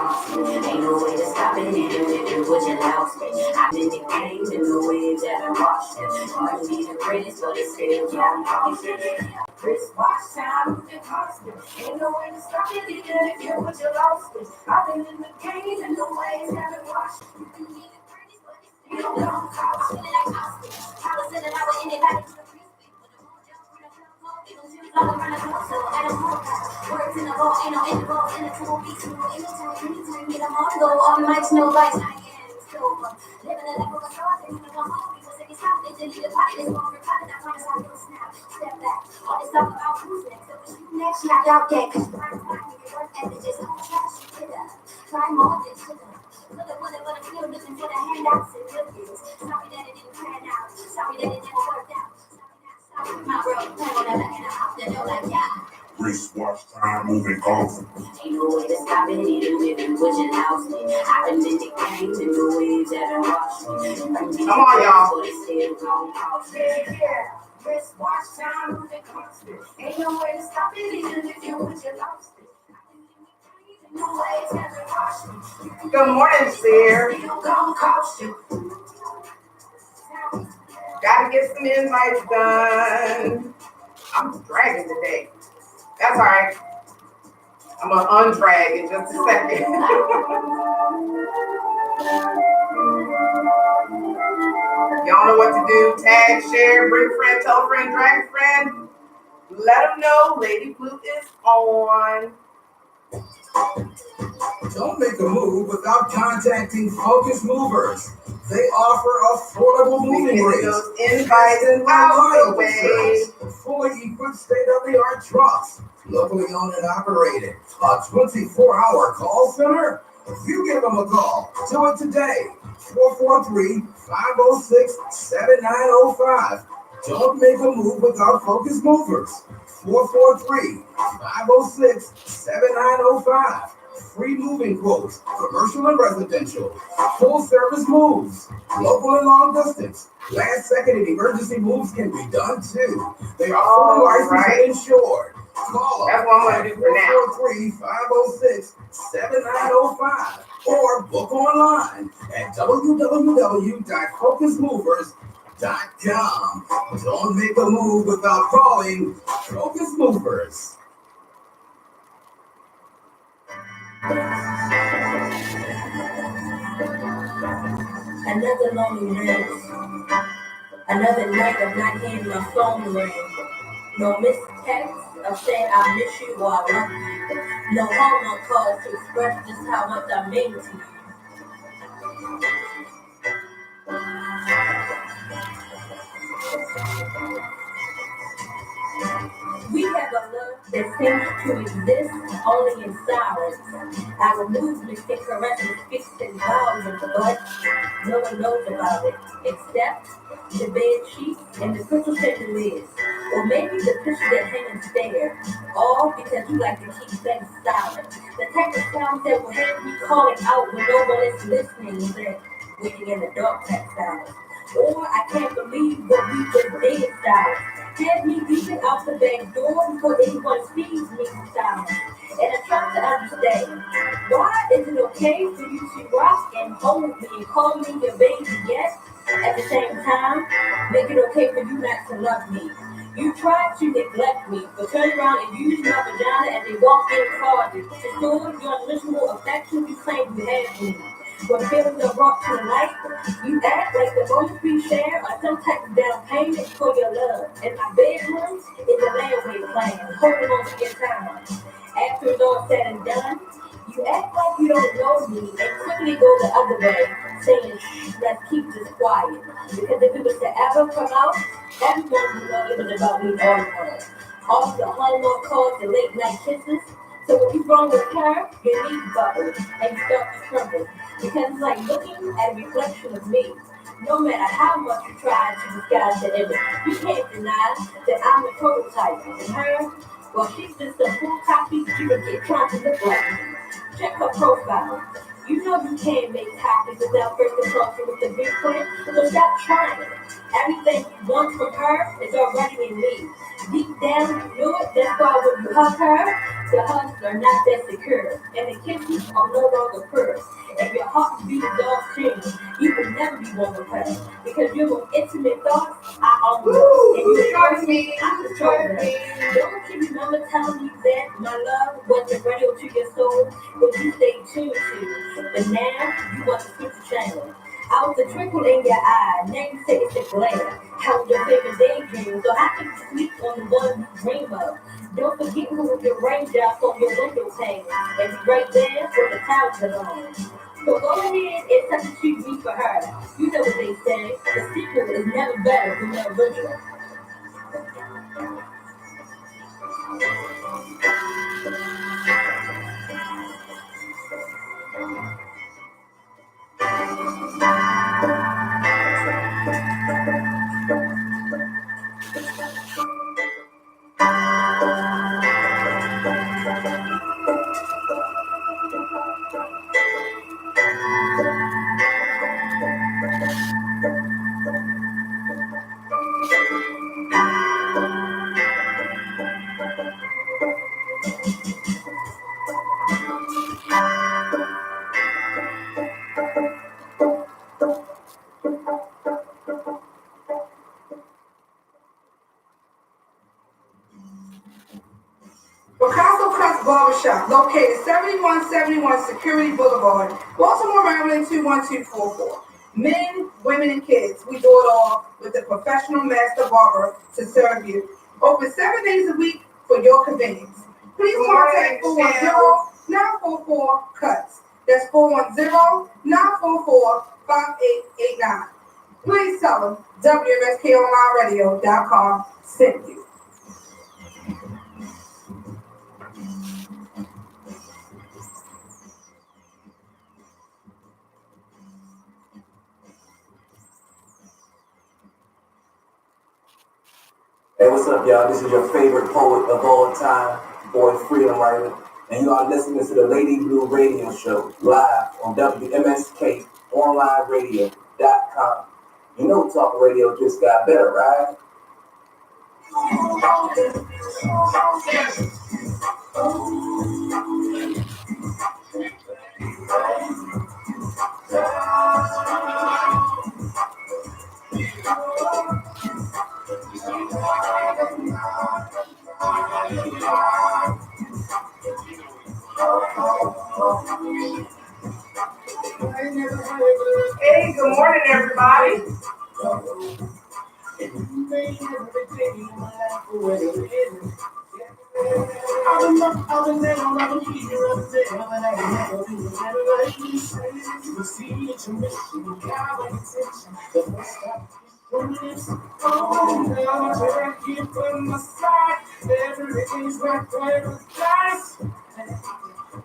Ain't no way to stop it, even if you would you lost me. I've been the game in the waves that I washed it. Hard to be the greatest, but it's still can't cost it. Wristwatch time, it cost me. Ain't no way to stop it, even if you would you lost me. I've been in the game in the waves that I washed it. You can be the greatest, but it's still can't cost it. I was in and I was in it, back to the all around the door, so I don't know. Words in the ball, ain't no interval in the tool. Beats in the anytime, get them on go. All mics, no lights, I am still living a life of a star. They're gonna go home because if you stop, they delete the body. This won't recover. I promise I will snap. Step back. All this talk about who's next. So when you next, knock out that. Cause you're right, your work ethic is on trash. Try more than sugar. Look at what it, but I'm still looking for the handouts and good things. Sorry that it didn't pan out. Sorry that it never worked out. My bro, wristwatch time moving off. Ain't no way to stop it, even if you would you lost me. I've been in the game in the waves that I washed me. Come on, y'all. But it's still gon' cost me. Yeah. Wristwatch time moving constant. Ain't no way to stop it, even if you would you lost me. No way to ever wash me. Good morning, Sear. Still gon' cost you. Gotta get some invites done. I'm dragging today. That's all right. I'm gonna undrag in just a second. Y'all know what to do. Tag, share, bring a friend, tell a friend, drag a friend. Let them know Lady Blue is on. Don't make a move without contacting Focus Movers. They offer affordable moving rates, invites and reliable fully equipped state-of-the-art trucks, locally owned and operated, a 24-hour call center. You give them a call. Do it today. 443-506-7905. Don't make a move without Focus Movers. 443-506-7905. Free moving quotes, commercial and residential, full service moves, local and long distance. Last second and emergency moves can be done too. They are fully licensed and insured. Call them at 443-506-7905 or book online at www.focusmovers.com. Don't make a move without calling Focus Movers. Another lonely night, another night of not hearing my phone ring. No missed text of saying I miss you or I love you. No homework calls to express just how much I mean to you. We have a love that seems to exist only in silence. Our movements can caresses fixed in volumes, but no one knows about it except the bed sheets and the crystal chandeliers. Or maybe the picture that hang and stare. All because you like to keep things silent. The type of sounds that will have me calling out when no one is listening and waiting in the dark type silence. Or I can't believe what we just did silence. Have me leaving out the back door before anyone sees me silent. And I try to understand, why is it okay for you to rock and hold me and call me your baby, yes? At the same time, make it okay for you not to love me. You tried to neglect me, but turn around and use my vagina as a walk-in closet to store your unlistenable affection you claim you have me. When feelings are brought to light, you act like the moments we share are some type of down payment for your love. And my bedroom is a layaway plan, holding on to your time. After it's all said and done, you act like you don't know me and quickly go the other way, saying, shh, let's keep this quiet. Because if it was to ever come out, everyone would know it was about me all along. All the hallmark calls, the late night kisses. So when you wrong with her, your knees bubble and you start to tremble. Because it's like looking at a reflection of me. No matter how much you try to disguise the image, you can't deny that I'm a prototype. And her, well, she's just a full copy she would get trying to look like me. Check her profile. You know you can't make copies without first approaching with the big print, so stop trying. Everything you want from her is already in me. Deep down you knew it, that's why when you hug her, the hugs are not that secure, and the kisses are no longer pure. If your heart beat a dog change, you will never be one with her. Because your most intimate thoughts, I own them. And you trust me, I control them. Don't you remember telling me that my love was the radio to your soul? But you stayed tuned to. But now, you want to switch the channel. I was a twinkle in your eye, now you say it's a glare. How was your favorite daydream? So I can sleep on the one you dream of. Don't forget who was your raindrops on your window pane. And be right there where the clouds belong. So go ahead and substitute me for her. You know what they say, the sequel is never better than the original. Picasso Cuts Barbershop, located 7171 Security Boulevard, Baltimore, Maryland 21244. Men, women, and kids, we do it all with a professional master barber to serve you. Open 7 days a week for your convenience. Please contact 410-944-CUTS. That's 410-944-5889. Please tell them WMSKOnlineradio.com sent you. Hey, what's up, y'all? This is your favorite poet of all time, boy Freedom Writer, and you are listening to the Lady Blue Radio Show live on WMSKOnlineradio.com. You know, talk radio just got better, right? Hey, good morning, everybody. Everything's right there with guys.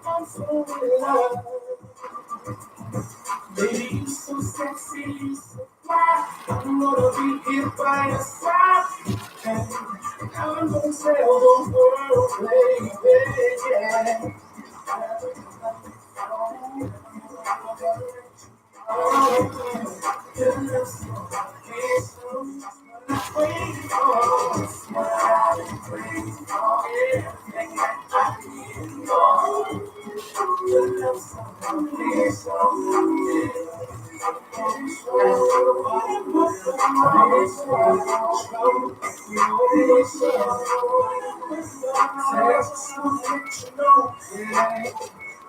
I'm so in love. Baby, you so sexy, you so fly. I'm gonna be here by your side. And I'm gonna tell the world, baby, yeah.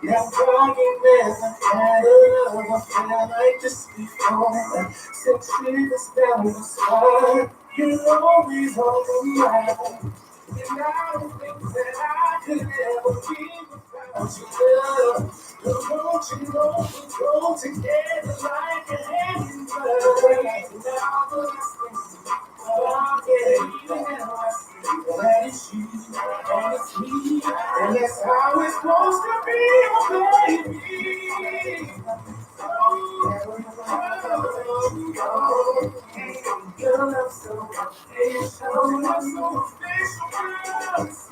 Now, God, you never had a love affair like this before. Since she was down the spot, you're always on the mind. And I don't think that I could ever be without your love. But won't you know we go together like a hand in glove? Now the last thing I'm getting now, I see that it's you and it's me, and that's how it's supposed to be, oh baby. Your love so official, love so official.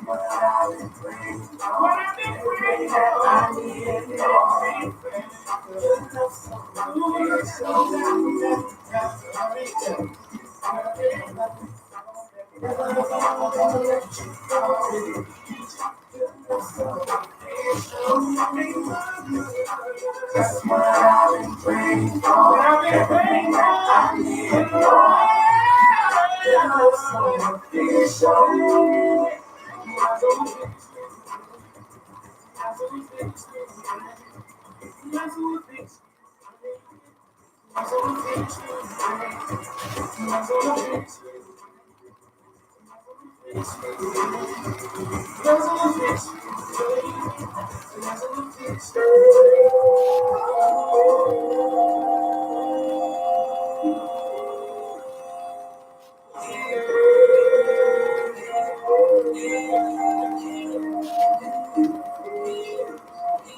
What I've been praying for, everything that I need, everything. Your love so official, never let you go. That's what I've been praying for. Everything that I need. You're so official.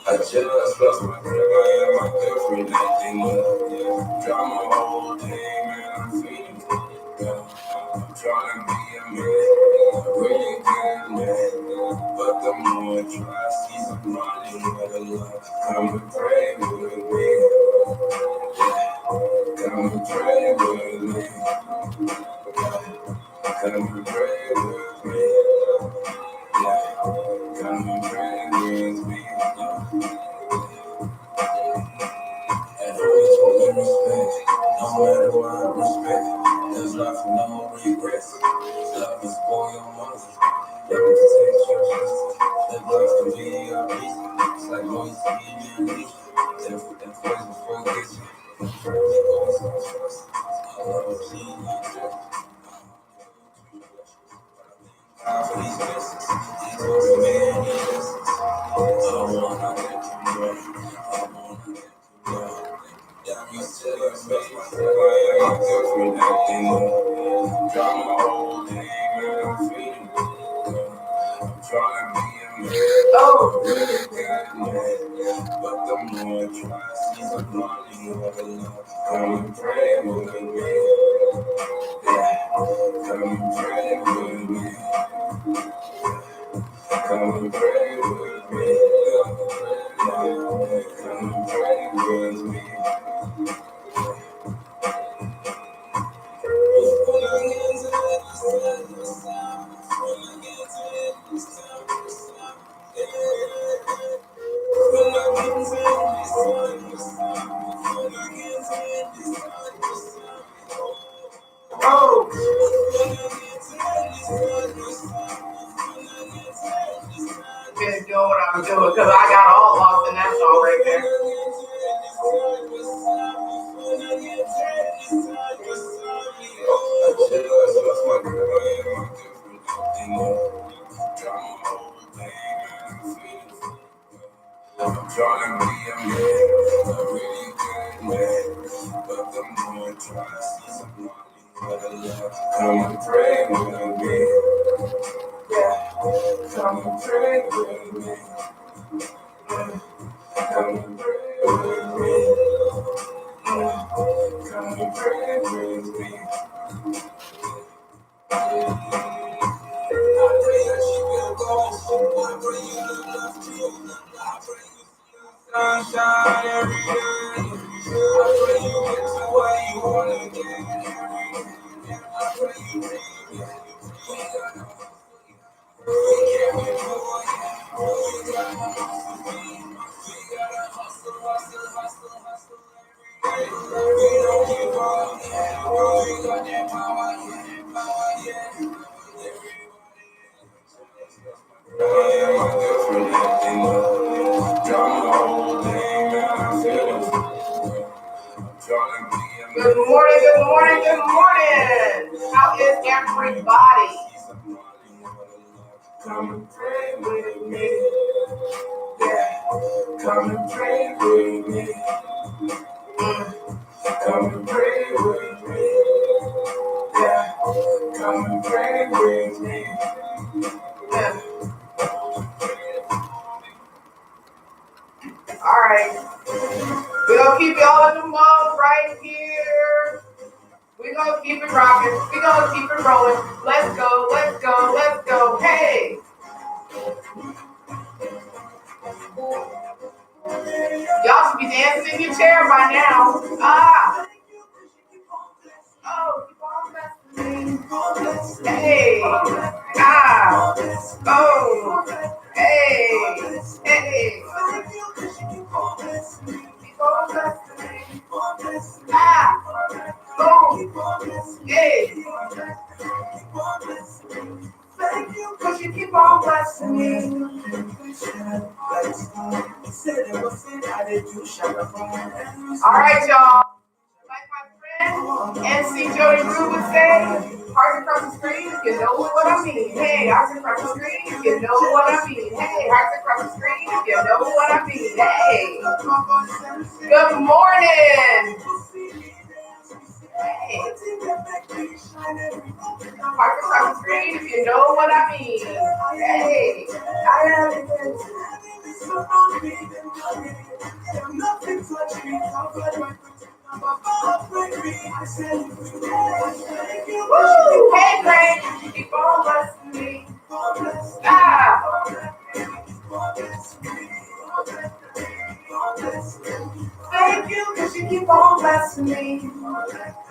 I just lost my grandma and my girlfriend acting up. Drop my whole thing, man, I'm feeling good. I'm trying to be a man, a really good man. But the more I try, I see some running with a love. Come and pray with me. Come and pray with me. Come and pray with me. Come and pray with me. And always hold me respect. No matter what I respect. There's life with no regrets. Love is for your mother. Love is to take your justice. That love can be your peace. It's like always seeing me and me. That voice before it gets you. It always on trust. I love is seeing you trust. For these blessings, these are the many blessings. I wanna get you right. I wanna get you right. Yeah, you said it's me. I am my girlfriend acting up. Drop my whole thing, man, I'm feeling good. I'm trying to be a man, a really good man. But the more I try, I see some running with a love. Come and pray with me. Yeah, come and pray with me. Come and pray with me. Yeah, come and pray with me. Been doing what I'm doing because I got all lost in that song right there. I'm trying to be a man, a really good man. But the more I try, I see some money with a love. Come and pray with me. Yeah, come and pray with me. Come and pray with me. Come and pray with me. I pray that you will go. I pray you live love true. I pray you sunshine every day. I pray you get to where you wanna get. I pray you dream. We can't be poor. We gotta hustle every day. We don't give up. We got that power. Yeah. I am my girlfriend acting up. Drop my whole thing, man, I'm feeling good. I'm trying to be a man. Good morning, good morning, good morning. How is everybody? Come and pray with me. Yeah, come and pray with me. Come and pray with me. Yeah, come and pray with me. Yeah. All right. We're going to keep y'all gonna keep it rolling. Let's go, let's go, let's go. Hey. Y'all should be dancing in your chair by now. Ah. Oh, keep on blessing me. Hey. Ah. Oh. Hey. Hey. Keep on blessing me. Ah. Oh. Hey. Thank you, cause you keep on blessing me. All right, y'all. Like my friend NC Jody Rue would say, hearts across the screen, you know what I mean. Hey, hearts across the screen, you know what I mean. Hey, hearts across the screen, you know what I mean. Hey, good morning. Hey, hearts across the screen, you know what I mean. Hey, woo! Hey, Greg, keep on blessing me. Ah. Thank you, cause you keep on blessing me.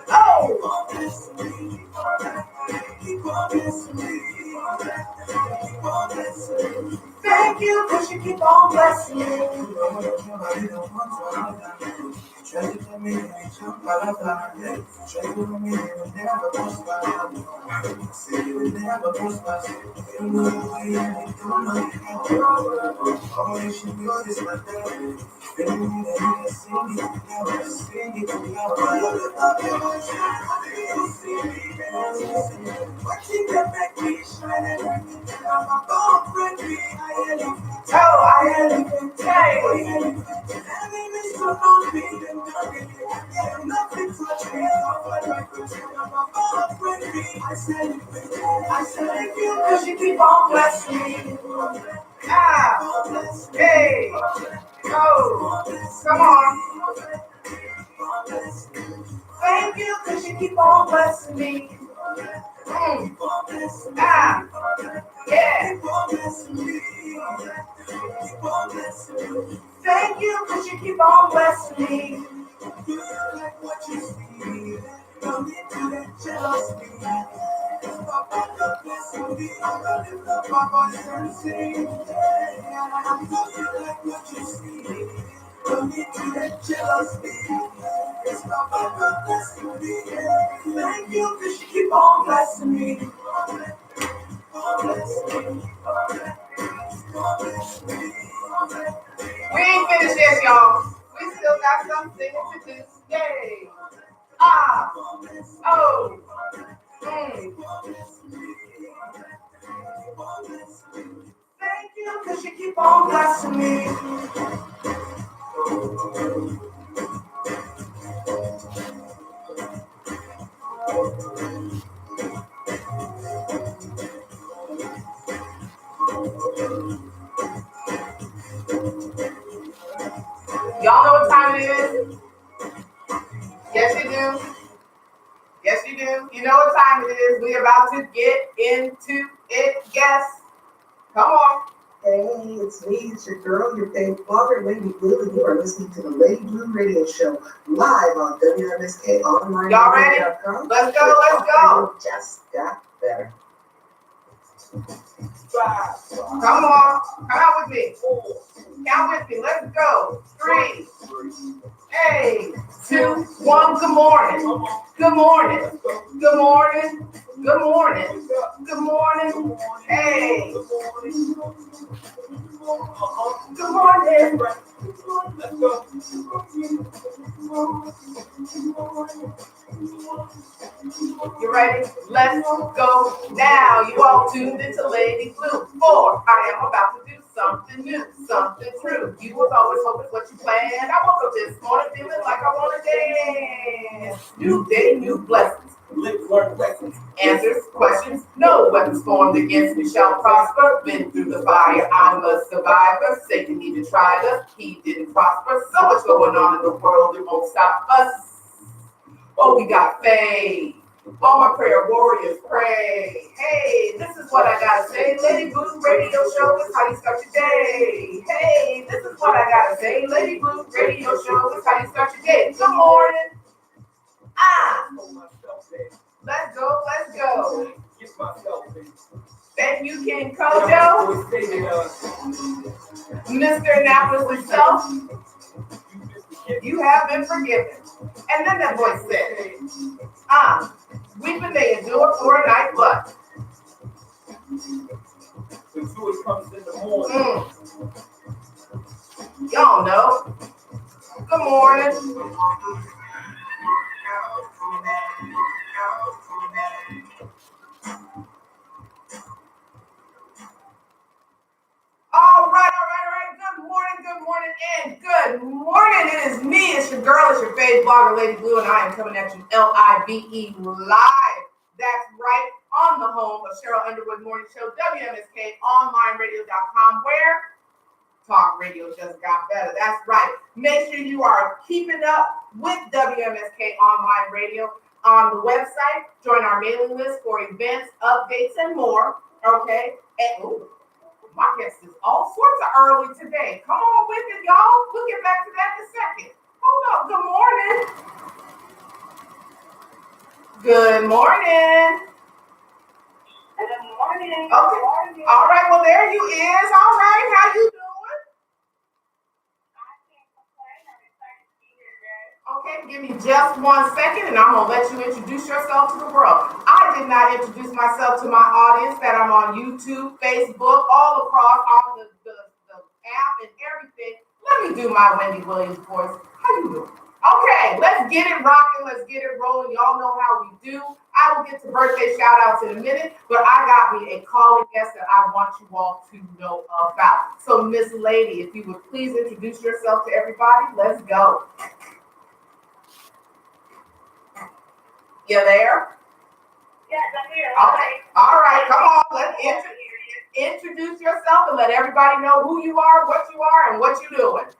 Oh. Thank you, cause you keep on blessing me. Oh, I am. Hey. I thank you because you keep on blessing me. Ah, hey, oh, come on. Thank you because you keep on blessing me. Ah, yeah. Thank you because you keep on blessing me. Thank you because you keep on blessing me. We ain't finished yet, y'all. We still got something to do. Yay. Ah. Oh. Thank you because you keep on blessing me. Y'all know what time it is? Yes, you do. Yes, you do. You know what time it is. We're about to get into it. Yes. Come on. Hey, it's me, it's your girl, your favorite blogger, Lady Blue, and you are listening to the Lady Blue Radio Show live on WMSK Online. Y'all ready? Let's go, let's go. Just got better. Come on. Come out with me. Count with me. Let's go. 3. Hey, 2, 1. Good morning. Good morning. Good morning. Good morning. Good morning. Hey. Good morning. You ready? Let's go now. You all tuned into Lady Blue. 4. I am about to do something new, something true. You was always hoping what you planned. I woke up this morning feeling like I want to dance. New day, new blessings. Learn lessons. Answers, questions. No weapons formed against me shall prosper. Been through the fire, I'm a survivor. Satan even tried us, he didn't prosper. So much going on in the world, it won't stop us. Oh, we got faith. All my prayer warriors, pray. Hey, this is what I gotta say. Lady Blue Radio Show is how you start your day. Hey, this is what I gotta say. Lady Blue Radio Show is how you start your day. Good morning. Let's go, let's go. Thank you, King Kojo. Mr. Annapolis himself. You have been forgiven. And then that voice said, weeping may endure for a night, but y'all know. Good morning. All right. Good morning. It is me. It's your girl. It's your fave blogger, Lady Blue, and I am coming at you LIVE live. That's right, on the home of Cheryl Underwood Morning Show, WMSKOnlineRadio.com, where talk radio just got better. That's right. Make sure you are keeping up with WMSK Online Radio on the website. Join our mailing list for events, updates, and more. Okay. And my guest is all sorts of early today. Come on with it, y'all. We'll get back to that in a second. Hold up. Good morning. Good morning. Good morning. Okay. All right. Well, there you is. All right. How you doing? I can't complain. I'm excited to be here today. Okay, give me just 1 second and I'm going to let you introduce yourself to the world. I did not introduce myself to my audience that I'm on YouTube, Facebook, all across all the app and everything. Let me do my Wendy Williams voice. How you doing? Okay, let's get it rocking. Let's get it rolling. Y'all know how we do. I will get to birthday shout outs in a minute, but I got me a calling guest that I want you all to know about. So, Miss Lady, if you would please introduce yourself to everybody, let's go. You there? Yes, I'm here. Okay. All right. Come on. Let's introduce yourself and let everybody know who you are, what you are, and what you're doing. Okay.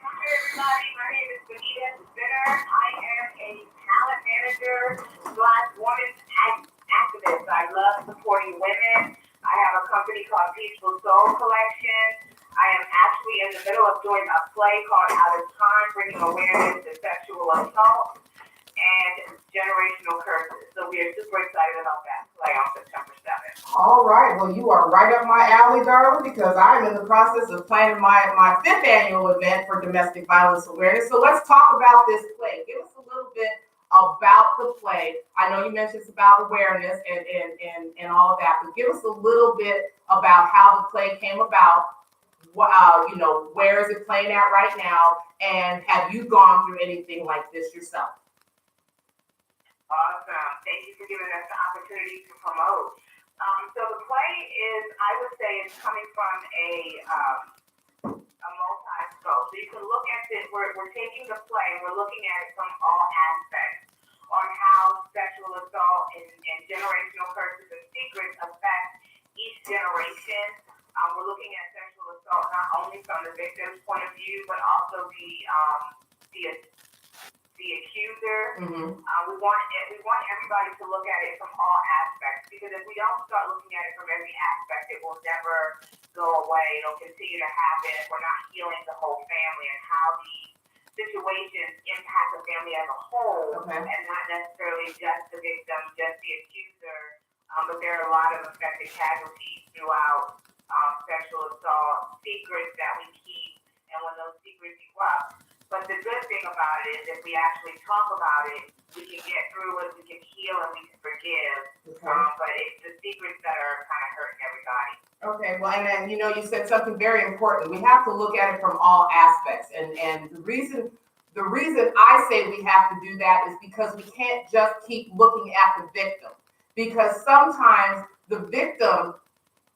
Hi, everybody. My name is Benita Spinner. I am a talent manager / woman activist. I love supporting women. I have a company called Peaceful Soul Collection. I am actually in the middle of doing a play called Out of Time, bringing awareness to sexual assault and generational curses. So we are super excited about that play on September 7th. All right. Well, you are right up my alley, darling, because I'm in the process of planning my 5th annual event for domestic violence awareness. So let's talk about this play. Give us a little bit about the play. I know you mentioned it's about awareness and all of that, but give us a little bit about how the play came about. Where is it playing at right now? And have you gone through anything like this yourself? Awesome. Thank you for giving us the opportunity to promote. So the play is, I would say, is coming from a multi-scope. So you can look at it, we're taking the play and we're looking at it from all aspects on how sexual assault and generational curses and secrets affect each generation. We're looking at sexual assault not only from the victim's point of view, but also the accuser. Mm-hmm. We want everybody to look at it from all aspects, because if we don't start looking at it from every aspect, it will never go away. It'll continue to happen if we're not healing the whole family and how the situations impact the family as a whole, Okay. and not necessarily just the victim, just the accuser. But there are a lot of affected casualties throughout sexual assault, secrets that we keep, and when those secrets erupt. But the good thing about it is if we actually talk about it, we can get through it, we can heal, and we can forgive. Okay. But it's the secrets that are kind of hurting everybody. Okay, well, and then, you said something very important. We have to look at it from all aspects. And the reason I say we have to do that is because we can't just keep looking at the victim. Because sometimes the victim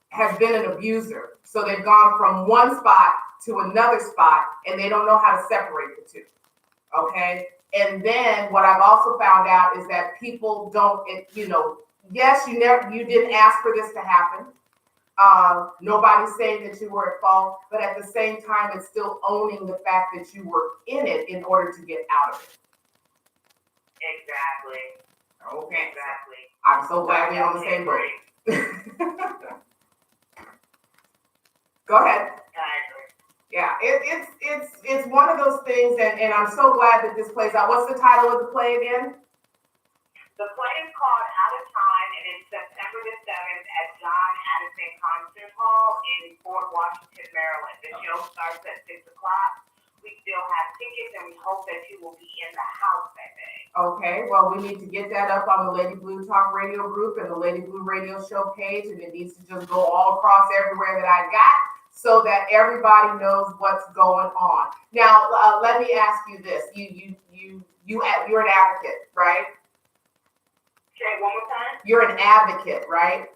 has been an abuser. So they've gone from one spot to another spot and they don't know how to separate the two. Okay? And then what I've also found out is that people don't, yes, you didn't ask for this to happen. Nobody's saying that you were at fault, but at the same time, it's still owning the fact that you were in it in order to get out of it. Exactly. Okay. Exactly. I'm so glad we're on the same boat. Go ahead. I agree. Yeah, it's one of those things, and I'm so glad that this plays out. What's the title of the play again? The play is called Out of Time, and it's September the 7th at John Addison Concert Hall in Fort Washington, Maryland. The show starts at 6 o'clock. We still have tickets, and we hope that you will be in the house that day. Okay, well, we need to get that up on the Lady Blue Talk Radio group and the Lady Blue Radio Show page, and it needs to just go all across everywhere that I got, so that everybody knows what's going on. Now, let me ask you this: you're an advocate, right? Say it one more time. You're an advocate, right?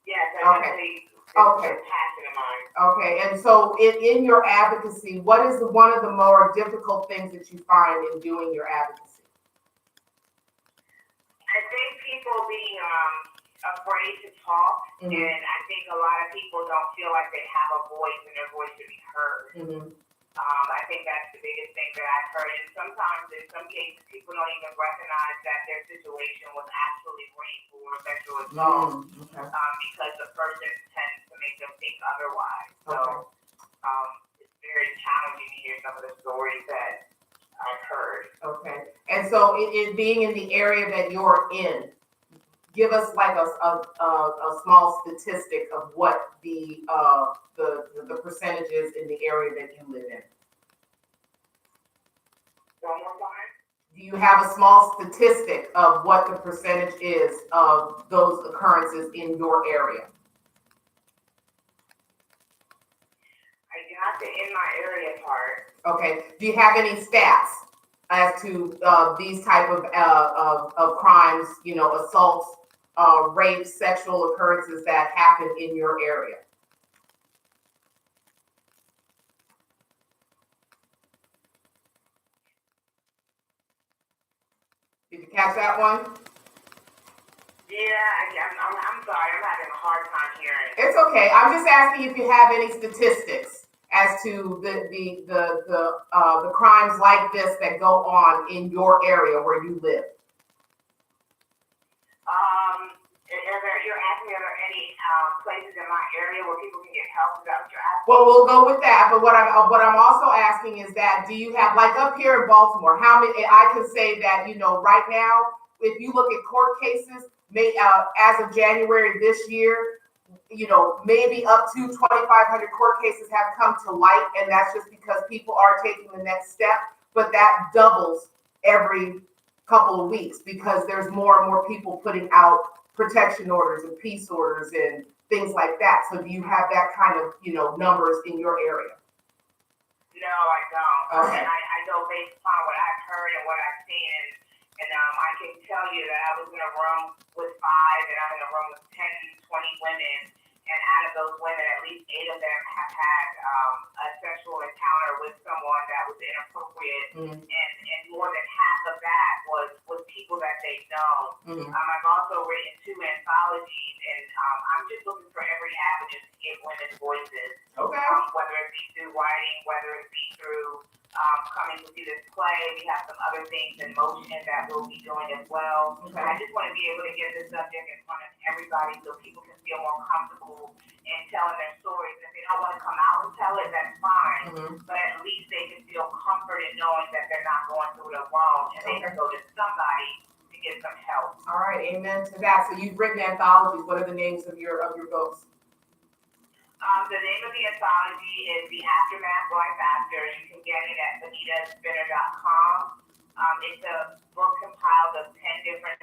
Yes, Okay. definitely. Okay. It's a passion of mine. Okay, and so in your advocacy, what is one of the more difficult things that you find in doing your advocacy? I think people being afraid to talk, Mhm. and I think a lot of people don't feel like they have a voice and their voice should be heard. Mm-hmm. I think that's the biggest thing that I've heard. And sometimes, in some cases, people don't even recognize that their situation was actually rape or sexual assault Okay. because the person tends to make them think otherwise. So Okay. it's very challenging to hear some of the stories that I've heard. Okay, and so it being in the area that you're in, give us like a small statistic of what the percentage is in the area that you live in. One more time. Do you have a small statistic of what the percentage is of those occurrences in your area? I got the in my area part. Okay, do you have any stats as to these type of crimes, assaults, rape, sexual occurrences that happen in your area? Did you catch that one? Yeah, I'm sorry. I'm having a hard time hearing. It's okay. I'm just asking if you have any statistics as to the crimes like this that go on in your area where you live. You're asking me, are there any places in my area where people can get help? Is that what you're asking? Well, we'll go with that. But what I'm also asking is that, do you have, like up here in Baltimore, how many? I can say that right now, if you look at court cases, as of January this year, maybe up to 2,500 court cases have come to light, and that's just because people are taking the next step. But that doubles every couple of weeks because there's more and more people putting out protection orders and peace orders and things like that. So do you have that kind of numbers in your area? No, I don't. Okay. I know based upon what I've heard and what I've seen, and I can tell you that I was in a room with 5, and I'm in a room with 10, 20 women, and out of those women, at least 8 of them have had a sexual encounter with someone that was inappropriate, and more than half of that was people that they've known. I've also written 2 anthologies, and I'm just looking for every avenue to give women voices. Okay. Whether it be through writing, whether it be through coming to see this play. We have some other things in motion that we'll be doing as well. Okay. I just want to be able to get this subject in front of everybody so people can feel more comfortable in telling their stories. If they don't want to come out and tell it, that's fine. But at least they can feel comfort in knowing that they're not going through it alone, and they can go to somebody to get some help. All right, amen to that. So you've written anthologies. What are the names of your books? The name of the anthology is The Aftermath Life After. You can get it at benitaspinner.com. It's a book compiled of 10 different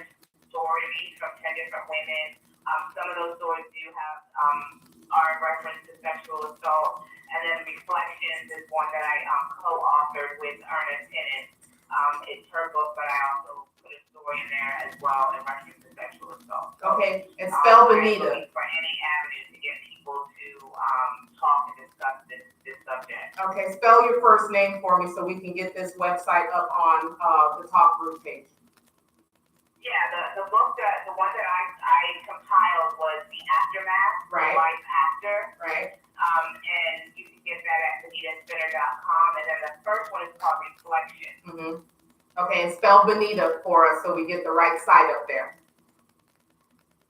stories from 10 different women. Some of those stories are in reference to sexual assault. And then Reflections is one that I co-authored with Ernest Tennant. It's her book, but I also put a story in there as well in reference to sexual assault. Okay, and spell Benita. I'm looking for any avenue to get people to talk and discuss this subject. Okay, spell your first name for me so we can get this website up on the Talk Group page. Yeah, the book the one that I compiled was The Aftermath, Right. Life After. Right. And you can get that at benitaspinner.com. And then the first one is called Reflection. Okay, and spell Benita for us so we get the right site up there.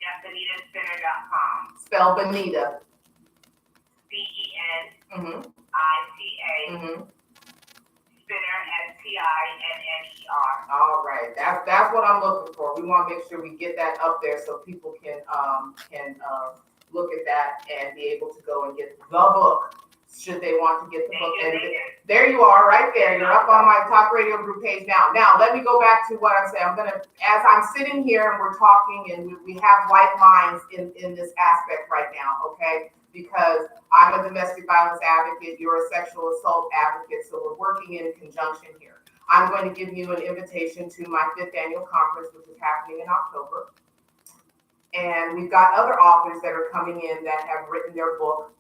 Yeah, BenitaSpinner.com. Spell Benita. BENITA. Mm-hmm. Mm-hmm. Spinner, SPINNER. All right, that's what I'm looking for. We want to make sure we get that up there so people can look at that and be able to go and get the book should they want to get the book. And there you are, right there. You're up on my Talk Radio Group page now. Now let me go back to what I'm saying. As I'm sitting here and we're talking and we have like minds in this aspect right now, okay? Because I'm a domestic violence advocate, you're a sexual assault advocate, so we're working in conjunction here. I'm going to give you an invitation to my 5th annual conference, which is happening in October. And we've got other authors that are coming in that have written their book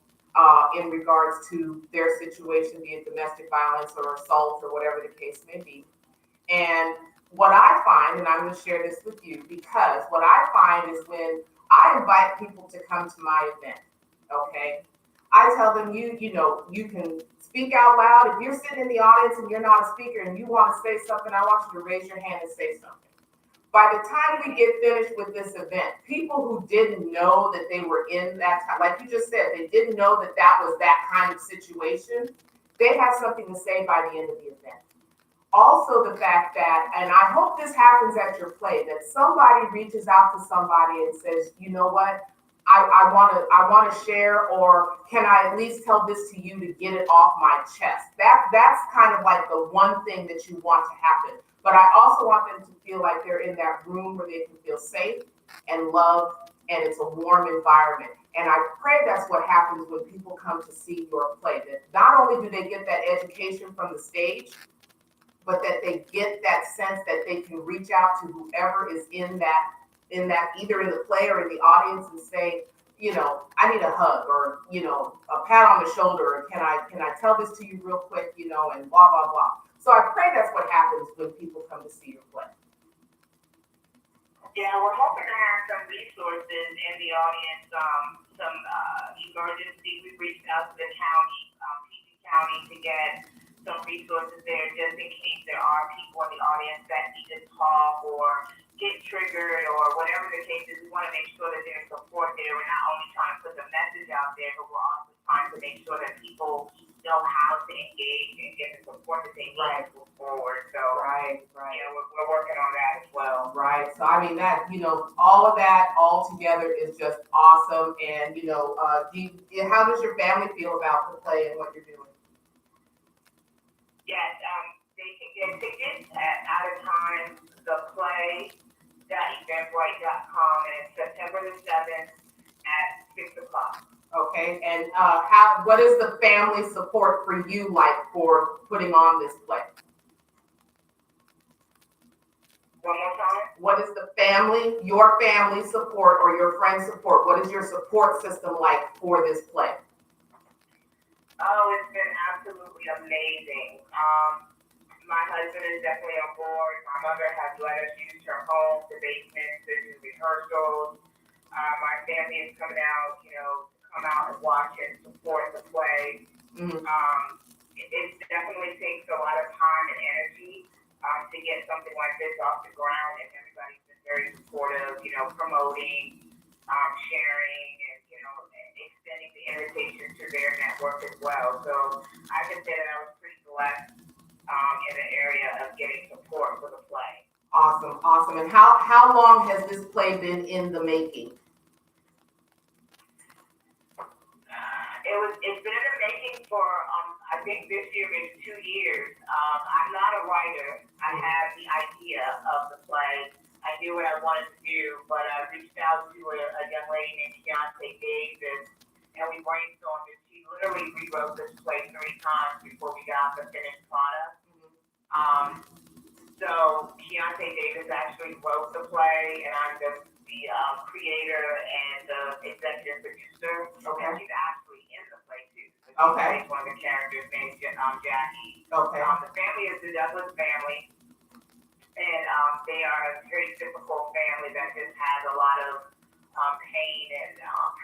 in regards to their situation, be it domestic violence or assault or whatever the case may be. And what I find, and I'm going to share this with you, because what I find is when I invite people to come to my event, okay, I tell them, you can speak out loud. If you're sitting in the audience and you're not a speaker and you want to say something, I want you to raise your hand and say something. By the time we get finished with this event, people who didn't know that they were in that time, like you just said, they didn't know that that was that kind of situation, they have something to say by the end of the event. Also the fact that, and I hope this happens at your play, that somebody reaches out to somebody and says, you know what, I want to share, or can I at least tell this to you to get it off my chest? That's kind of like the one thing that you want to happen. But I also want them to feel like they're in that room where they can feel safe and loved, and it's a warm environment. And I pray that's what happens when people come to see your play, that not only do they get that education from the stage, but that they get that sense that they can reach out to whoever is in that either in the play or in the audience and say, I need a hug, or, a pat on the shoulder, or can I tell this to you real quick, and blah, blah, blah. So I pray that's what happens when people come to see your play. Yeah, we're hoping to have some resources in the audience, some emergency. We reached out to the county, PG County, to get some resources there just in case there are people in the audience that need to talk or get triggered or whatever the case is. We want to make sure that there's support there. We're not only trying to put the message out there, but we're also trying to make sure that people know how to engage and get the support that they need to move forward. So, Right. We're working on that as well. Right. So, I mean, that, all of that all together is just awesome. And, how does your family feel about the play and what you're doing? Yes, they can get tickets at Out of Time, the play.eventbrite.com, and it's September the 7th at 6 o'clock. Okay, and what is the family support for you like for putting on this play? One more time? What is your family support or your friend support? What is your support system like for this play? Oh, it's been absolutely amazing. My husband is definitely on board. My mother has let us use her home, the basement, to do rehearsals. My family is coming out, come out and watch and support the play. Mm-hmm. It definitely takes a lot of time and energy to get something like this off the ground, and everybody's been very supportive, promoting, sharing, and, extending the invitation to their network as well. So I can say that I was pretty blessed in the area of getting support for the play. Awesome. And how long has this play been in the making? It's been in the making for I think this year maybe 2 years. I'm not a writer. I had the idea of the play. I knew what I wanted to do, but I reached out to a young lady named Keontae Davis, and we brainstormed it. She literally rewrote this play 3 times before we got the finished product. So Keontae Davis actually wrote the play, and I'm the creator and the executive producer. Okay. And she's actually in the play too. So Okay. She's one of the characters named Jackie. Okay. The family is the Douglas family, and they are a very typical family that just has a lot of pain and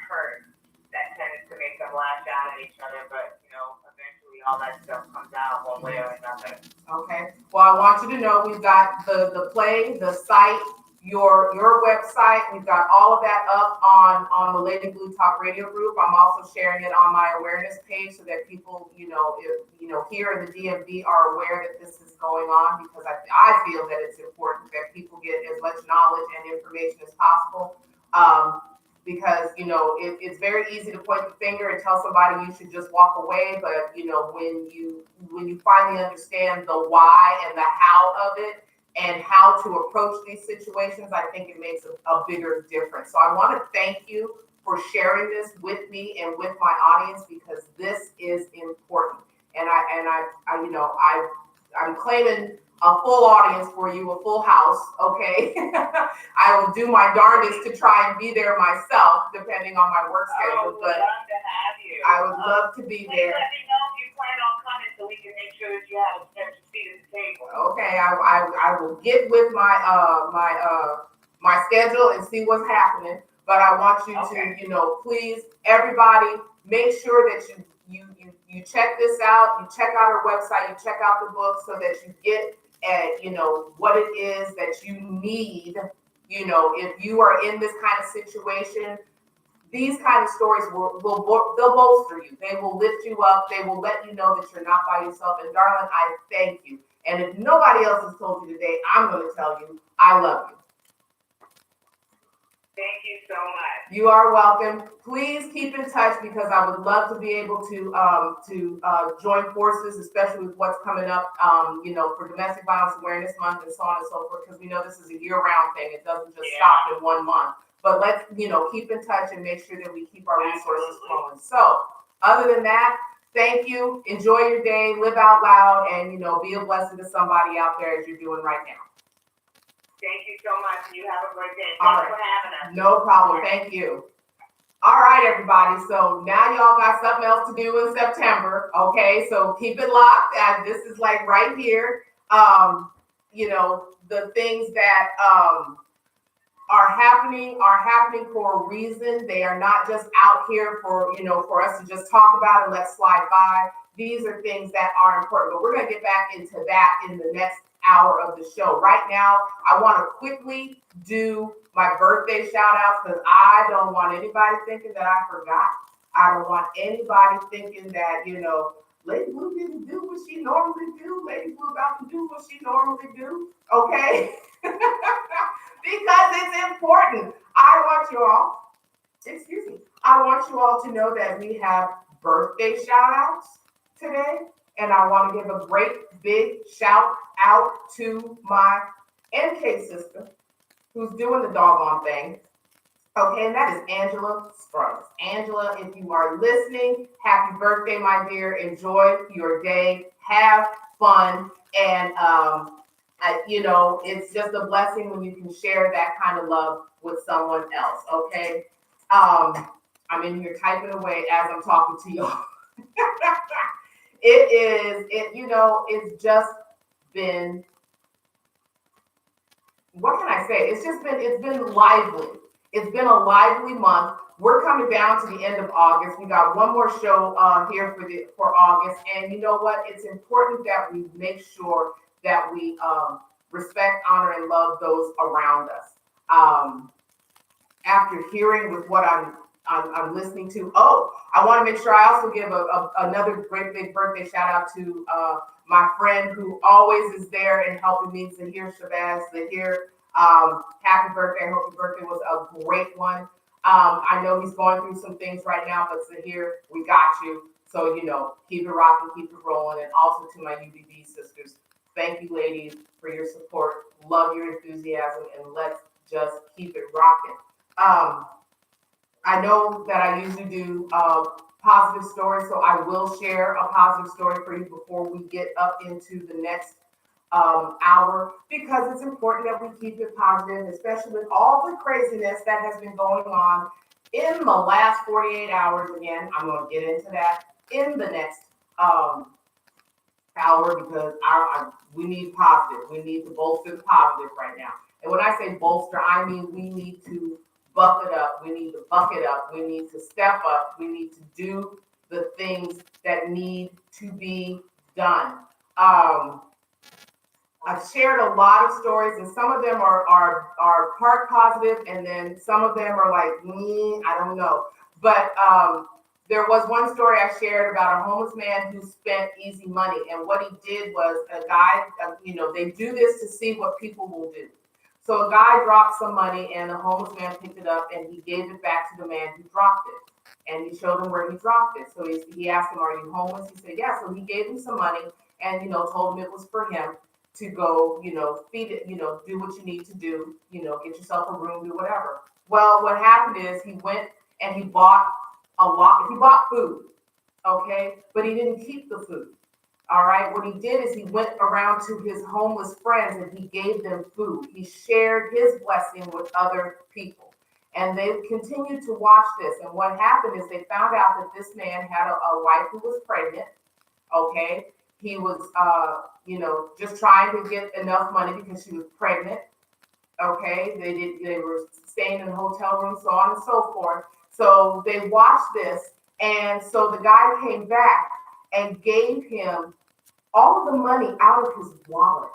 hurt that tends to make them lash out at each other. But eventually all that stuff comes out one way or another. Okay, well, I want you to know we've got the play, the site, your website, we've got all of that up on the Lady Blue Talk Radio group. I'm also sharing it on my awareness page so that people, here in the DMV are aware that this is going on, because I feel that it's important that people get as much knowledge and information as possible. Because it's very easy to point the finger and tell somebody you should just walk away, but when you finally understand the why and the how of it and how to approach these situations, I think it makes a bigger difference. So I want to thank you for sharing this with me and with my audience, because this is important. And I'm claiming a full audience for you, a full house, okay? I will do my darndest to try and be there myself, depending on my work schedule, but Love to have you. I would love to be Please there. let me know if you plan on coming so we can make sure that you have a special seat at the table. Okay, I will get with my schedule and see what's happening, but I want you to, please, everybody, make sure that you check this out, you check out our website, you check out the book so that you get what it is that you need. If you are in this kind of situation, these kind of stories they'll bolster you. They will lift you up. They will let you know that you're not by yourself. And darling, I thank you. And if nobody else has told you today, I'm going to tell you, I love you. Thank you so much. You are welcome. Please keep in touch, because I would love to be able to join forces, especially with what's coming up, for Domestic Violence Awareness Month and so on and so forth, because we know this is a year-round thing. It doesn't just stop in 1 month. But let's, keep in touch and make sure that we keep our resources flowing. So other than that, thank you. Enjoy your day, live out loud, and, be a blessing to somebody out there as you're doing right now. Thank you so much. You have a great day. All Thanks right. for having us. No problem. Thank you. All right, everybody. So now y'all got something else to do in September. Okay, so keep it locked. This is like right here. The things that are happening for a reason. They are not just out here for us to just talk about and let slide by. These are things that are important, but we're going to get back into that in the next hour of the show. Right now, I want to quickly do my birthday shout outs, because I don't want anybody thinking that I forgot. I don't want anybody thinking that, Lady Blue didn't do what she normally do. Lady Blue about to do what she normally do. Okay? Because it's important. I want you all to know that we have birthday shout outs today. And I want to give a great big shout out to my MK sister, who's doing the doggone thing. Okay, and that is Angela Scruggs. Angela, if you are listening, happy birthday, my dear. Enjoy your day. Have fun. And, it's just a blessing when you can share that kind of love with someone else, okay? I'm in here typing away as I'm talking to y'all. It's just been, what can I say? It's been lively. It's been a lively month. We're coming down to the end of August. We got one more show here for August. And you know what? It's important that we make sure that we respect, honor, and love those around us. After hearing with what I'm listening to, I want to make sure I also give another great big birthday shout out to my friend who always is there and helping me, Zahir Shabazz. Zahir, happy birthday. I hope your birthday was a great one. I know he's going through some things right now, but Zahir, we got you. So, keep it rocking, keep it rolling. And also to my UBB sisters, thank you, ladies, for your support. Love your enthusiasm, and let's just keep it rocking. I know that I usually do positive stories, so I will share a positive story for you before we get up into the next hour, because it's important that we keep it positive, especially with all the craziness that has been going on in the last 48 hours. Again, I'm going to get into that in the next hour, because we need positive. We need to bolster the positive right now. And when I say bolster, I mean we need to buck it up. We need to buck it up. We need to step up. We need to do the things that need to be done. I've shared a lot of stories, and some of them are part positive, and then some of them are like, I don't know. But there was one story I shared about a homeless man who spent easy money, and what he did was a guy, they do this to see what people will do. So a guy dropped some money, and the homeless man picked it up, and he gave it back to the man who dropped it, and he showed him where he dropped it. So he asked him, "Are you homeless?" He said, "Yeah." So he gave him some money, and told him it was for him to go, feed it, do what you need to do, get yourself a room, do whatever. Well, what happened is he went and he bought food, okay? But he didn't keep the food, all right? What he did is he went around to his homeless friends and he gave them food. He shared his blessing with other people. And they continued to watch this. And what happened is they found out that this man had a wife who was pregnant, okay? He was, just trying to get enough money because she was pregnant. Okay, they were staying in a hotel room, so on and so forth. So they watched this, and so the guy came back and gave him all of the money out of his wallet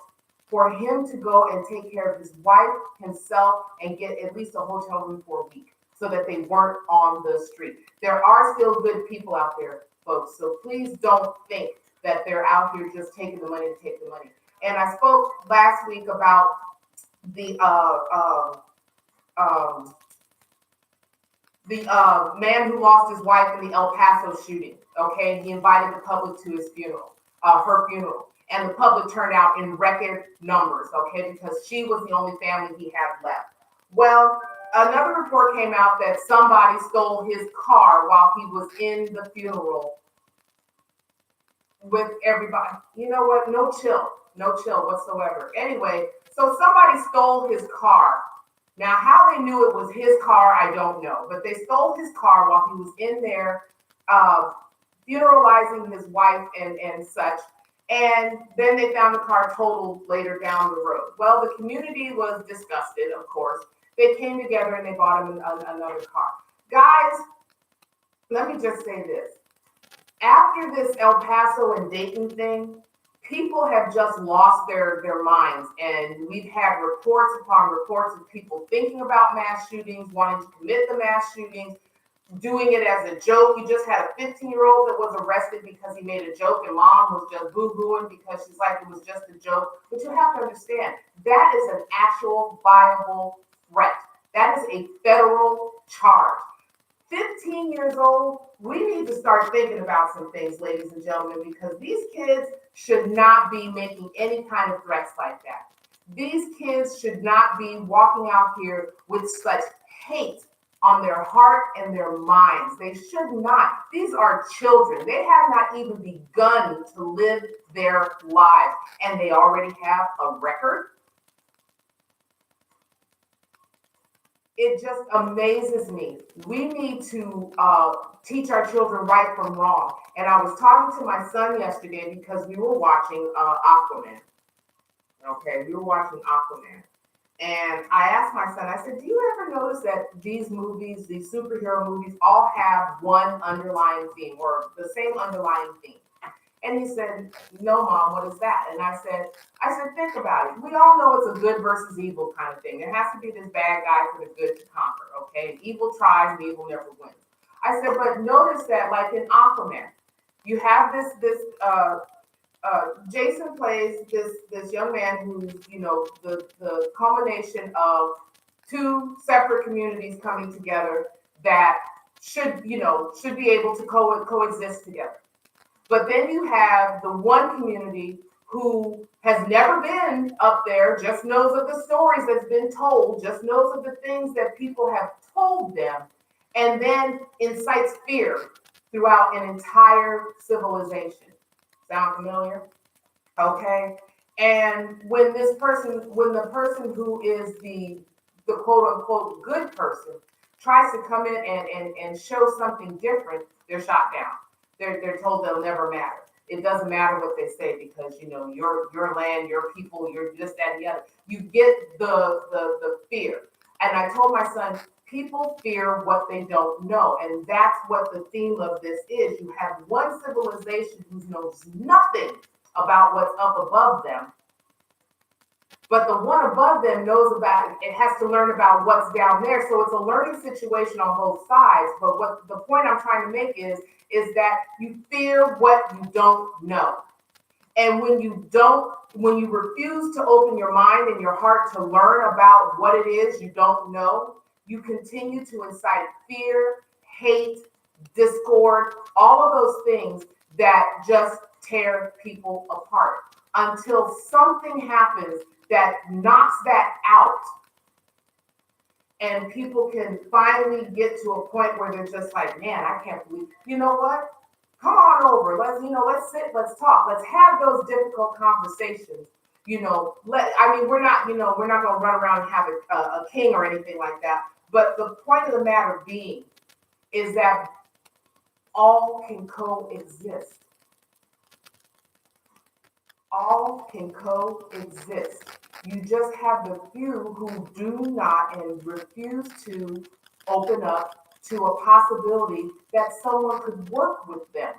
for him to go and take care of his wife, himself, and get at least a hotel room for a week so that they weren't on the street. There are still good people out there, folks, so please don't think that they're out here just taking the money to take the money. And I spoke last week about the man who lost his wife in the El Paso shooting. Okay, he invited the public to his funeral, her funeral, and the public turned out in record numbers. Okay, because she was the only family he had left. Well, another report came out that somebody stole his car while he was in the funeral with everybody. You know what? No chill whatsoever. Anyway, so somebody stole his car. Now, how they knew it was his car, I don't know. But they stole his car while he was in there funeralizing his wife and such. And then they found the car totaled later down the road. Well, the community was disgusted, of course. They came together and they bought him another car. Guys, let me just say this. After this El Paso and Dayton thing, people have just lost their minds. And we've had reports upon reports of people thinking about mass shootings, wanting to commit the mass shootings, doing it as a joke. You just had a 15-year-old that was arrested because he made a joke, and mom was just boo-hooing because she's like, it was just a joke. But you have to understand, that is an actual viable threat. That is a federal charge. 15 years old, we need to start thinking about some things, ladies and gentlemen, because these kids should not be making any kind of threats like that. These kids should not be walking out here with such hate on their heart and their minds. They should not. These are children. They have not even begun to live their lives, and they already have a record. It just amazes me. We need to teach our children right from wrong. And I was talking to my son yesterday because we were watching Aquaman. Okay, we were watching Aquaman. And I asked my son, I said, do you ever notice that these movies, these superhero movies, all have one underlying theme or the same underlying theme? And he said, no, Mom, what is that? And I said, think about it. We all know it's a good versus evil kind of thing. There has to be this bad guy for the good to conquer, okay? Evil tries and evil never wins. I said, but notice that, like in Aquaman, you have this Jason plays this young man who's, the culmination of two separate communities coming together that should be able to coexist together. But then you have the one community who has never been up there, just knows of the stories that's been told, just knows of the things that people have told them, and then incites fear throughout an entire civilization. Sound familiar? Okay. And when the person who is the quote unquote good person tries to come in and show something different, they're shot down. They're told they'll never matter. It doesn't matter what they say because your land, your people, you're this, that, and the other. You get the fear. And I told my son, People fear what they don't know, and that's what the theme of this is. You have one civilization who knows nothing about what's up above them, but the one above them knows about it, has to learn about what's down there. So it's a learning situation on both sides. But what the point I'm trying to make is that you fear what you don't know. And when you refuse to open your mind and your heart to learn about what it is you don't know, you continue to incite fear, hate, discord, all of those things that just tear people apart until something happens that knocks that out. And people can finally get to a point where they're just like, man, I can't believe, you know what? Come on over. Let's sit, let's talk. Let's have those difficult conversations. We're not going to run around and have a king or anything like that. But the point of the matter being is that all can coexist. All can coexist. You just have the few who do not and refuse to open up to a possibility that someone could work with them,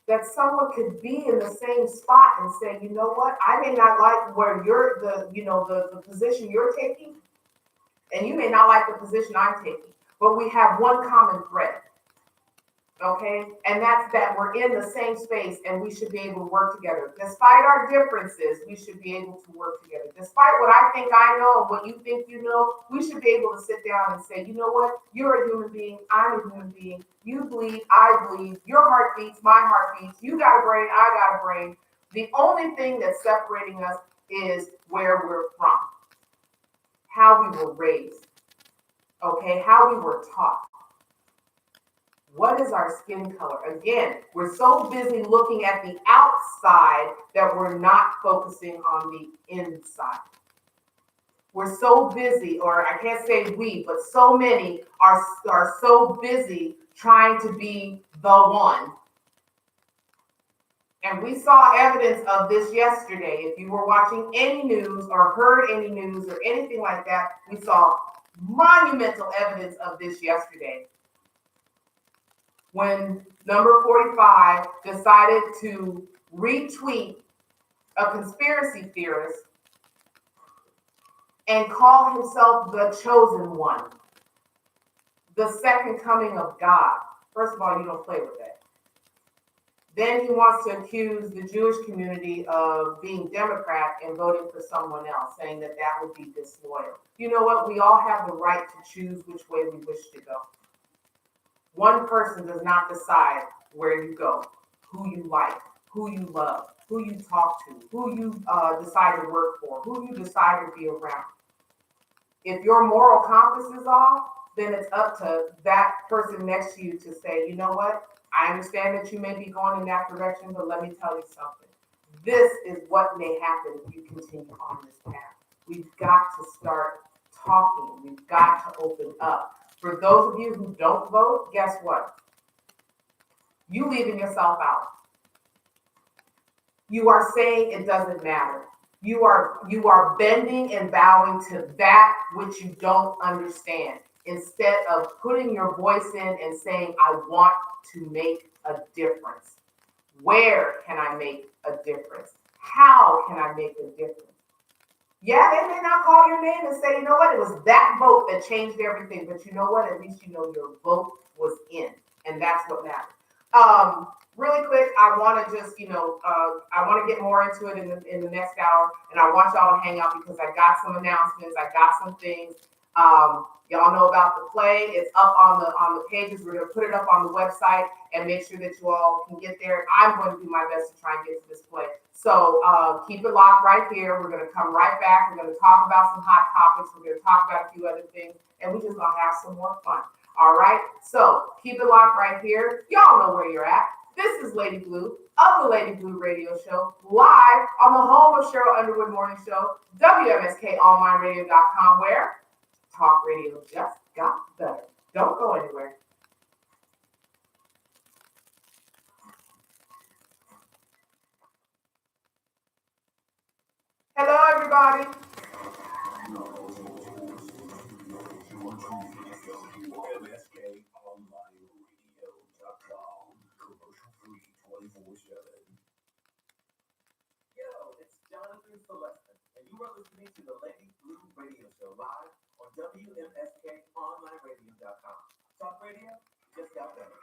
that someone could be in the same spot and say, you know what, I may not like where you're the position you're taking, and you may not like the position I'm taking, but we have one common thread. Okay, and that's that we're in the same space and we should be able to work together. Despite our differences, we should be able to work together. Despite what I think I know and what you think you know, we should be able to sit down and say, you know what, you're a human being, I'm a human being, you bleed, I bleed, your heart beats, my heart beats, you got a brain, I got a brain. The only thing that's separating us is where we're from, how we were raised, okay, how we were taught. What is our skin color? Again, we're so busy looking at the outside that we're not focusing on the inside. We're so busy, or I can't say we, but so many are so busy trying to be the one. And we saw evidence of this yesterday. If you were watching any news or heard any news or anything like that, we saw monumental evidence of this yesterday, when number 45 decided to retweet a conspiracy theorist and call himself the chosen one, the second coming of God. First of all, you don't play with that. Then he wants to accuse the Jewish community of being Democrat and voting for someone else, saying that would be disloyal. You know what? We all have the right to choose which way we wish to go. One person does not decide where you go, who you like, who you love, who you talk to, who you decide to work for, who you decide to be around. If your moral compass is off, then it's up to that person next to you to say, you know what, I understand that you may be going in that direction, but let me tell you something. This is what may happen if you continue on this path. We've got to start talking. We've got to open up. For those of you who don't vote, guess what? You leaving yourself out. You are saying it doesn't matter. You are bending and bowing to that which you don't understand, instead of putting your voice in and saying, I want to make a difference. Where can I make a difference? How can I make a difference? Yeah, they may not call your name and say, you know what, it was that vote that changed everything. But you know what, at least you know your vote was in. And that's what matters. Really quick, I want to just, I want to get more into it in the next hour. And I want y'all to hang out because I got some announcements. I got some things. Y'all know about the play. It's up on the pages. We're going to put it up on the website and make sure that you all can get there. I'm going to do my best to try and get to this play. So keep it locked right here. We're going to come right back. We're going to talk about some hot topics. We're going to talk about a few other things. And we're just going to have some more fun. All right? So keep it locked right here. Y'all know where you're at. This is Lady Blue of the Lady Blue Radio Show, live on the home of Cheryl Underwood Morning Show, WMSKOnlineradio.com, where talk radio just got better. Don't go anywhere. Hello, everybody. WMSKOnlineradio.com. Commercial free 24/7. Yo, it's Jonathan Celestin, and you are listening to the Lady Blue Radio Show live on WMSKOnlineradio.com. Talk radio just got better.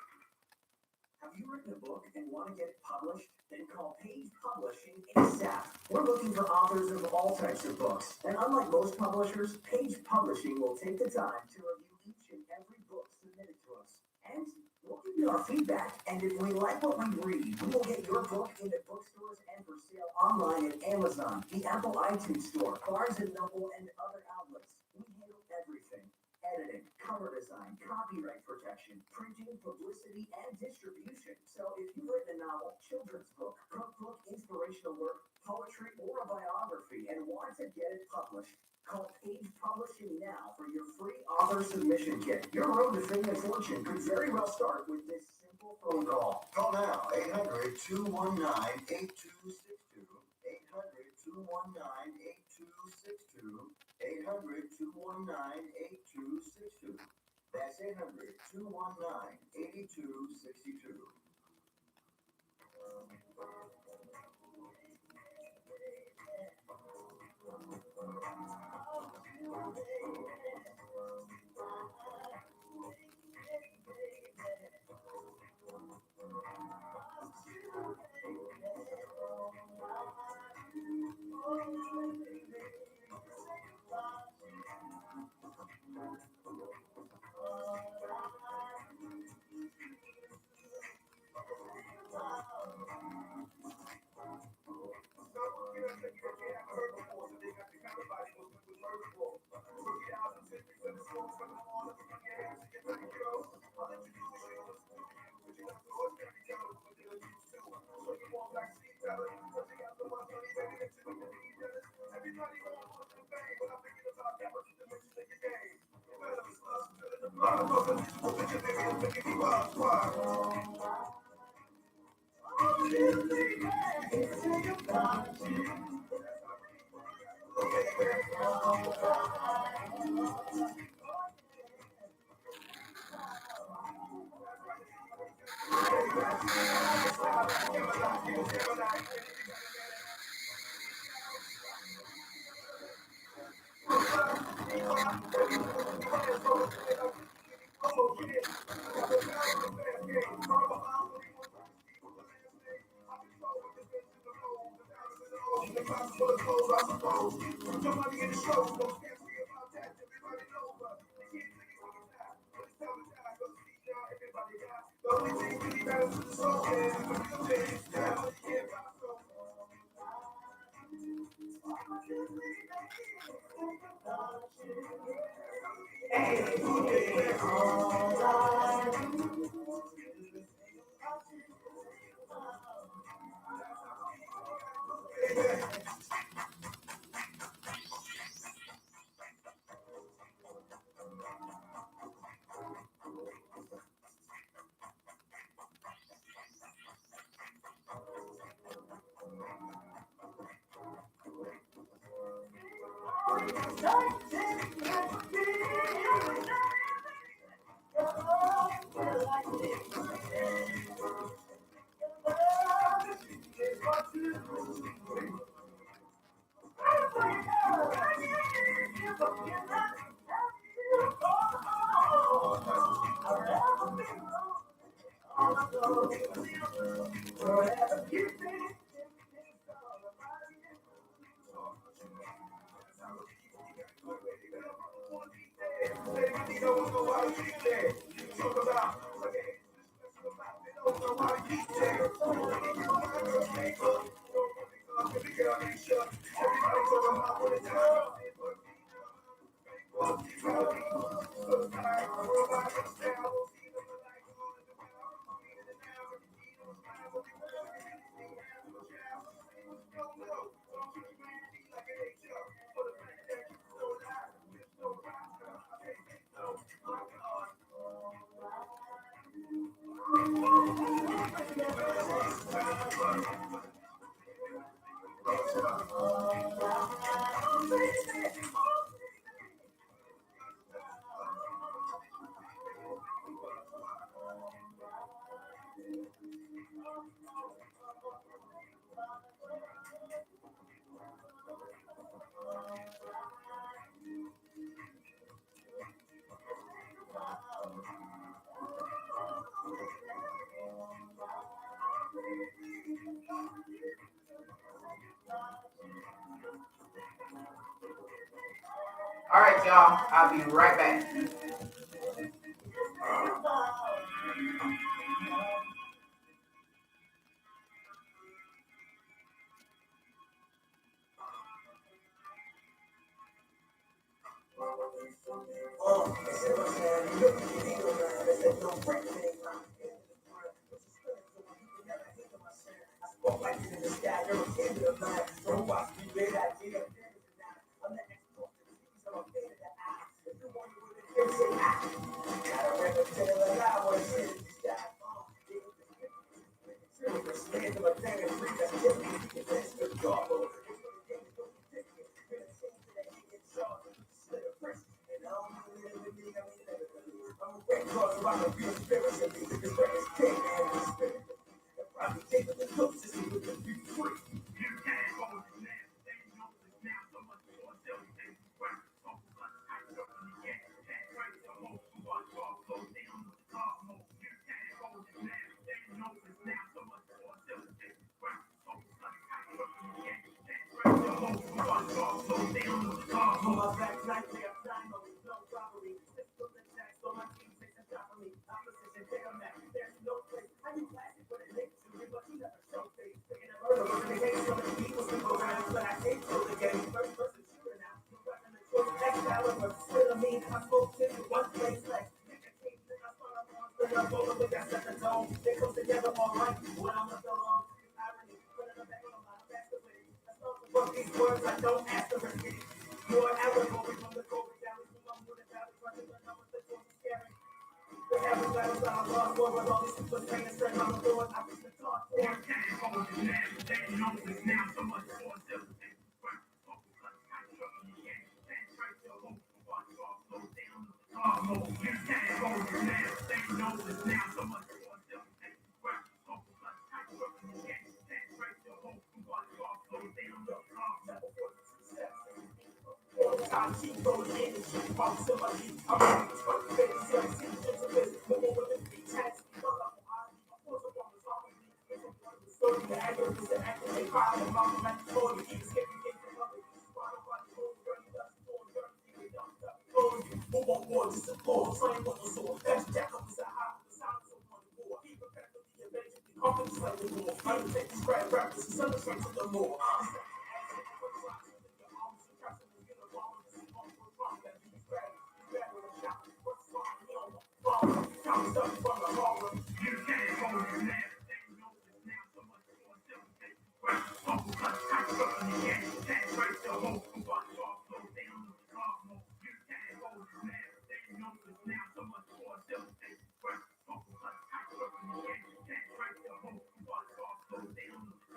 Have you written a book and want to get it published? Then call Page Publishing ASAP. We're looking for authors of all types of books. And unlike most publishers, Page Publishing will take the time to review each and every book submitted to us. And we'll give you our feedback. And if we like what we read, we will get your book into bookstores and for sale online at Amazon, the Apple iTunes Store, Barnes & Noble, and other outlets. We handle everything. Editing, cover design, copyright protection, printing, publicity, and distribution. So if you've written a novel, children's book, cookbook, inspirational work, poetry, or a biography and want to get it published, call Page Publishing now for your free author submission kit. Your road to fame and fortune could very well start with this simple phone call. Call now, 800-219-8262. 800-219-8262. 800-219-8262. That's 800-219-8262. All right, y'all. I'll be right back.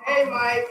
Hey, Mike.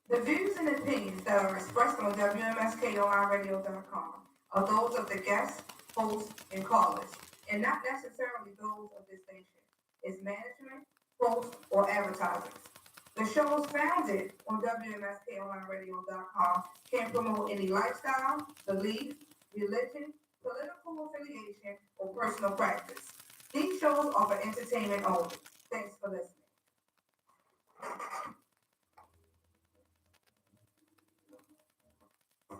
The views and opinions that are expressed on WMSKOnlineradio.com are those of the guests, hosts, and callers, and not necessarily those of this station, its management, hosts, or advertisers. The shows founded on WMSKOnlineradio.com can promote any lifestyle, belief, religion, political affiliation, or personal practice. These shows are for entertainment only. Thanks for listening.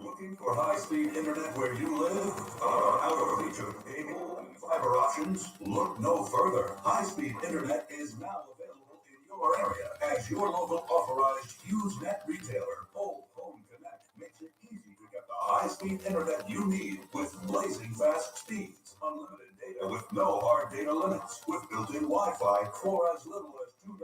Looking for high-speed internet where you live? Out of reach of cable and fiber options? Look no further. High-speed internet is now available in your area as your local authorized HughesNet retailer. Whole Home Connect makes it easy to get the high-speed internet you need with blazing fast speeds, unlimited data with no hard data limits, with built-in Wi-Fi for as little as $2 a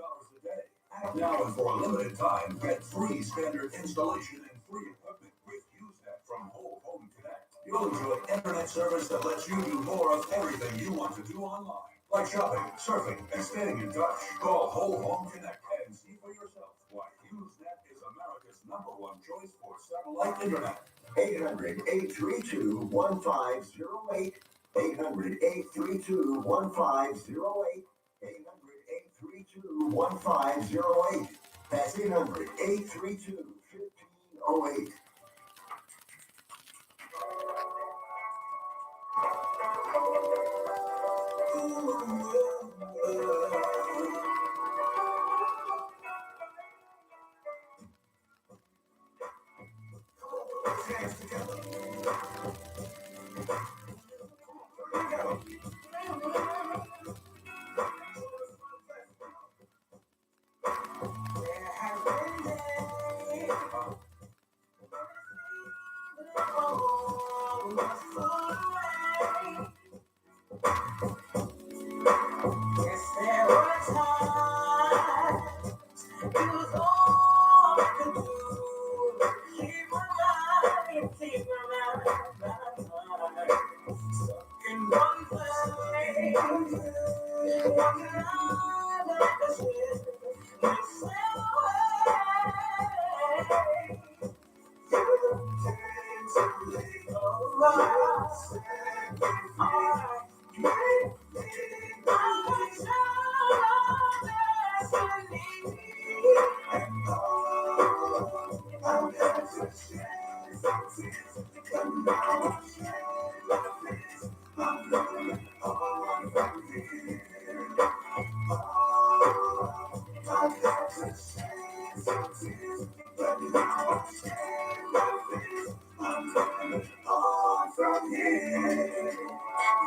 day. Act now and for a limited time, get free standard installation and free equipment with HughesNet from Whole Home Connect. You'll enjoy internet service that lets you do more of everything you want to do online, like shopping, surfing, and staying in touch. Call Whole Home Connect and see for yourself why HughesNet is America's #1 choice for satellite internet. 800-832-1508. 800-832-1508. 800-832-1508. That's 800-832-1508. Yes, there were times it was all I could do. Keep my mind, keep my mind stuck in one place. One night like a ship, we sail away. You came to me, oh,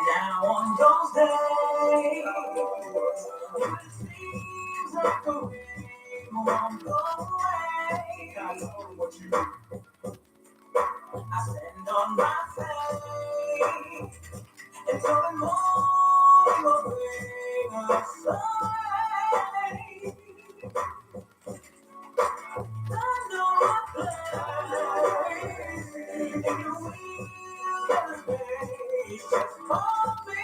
now on those days, when it seems like a ring won't go away, I stand on my faith until the morning will bring us away. I know a place in your wilderness space just for me.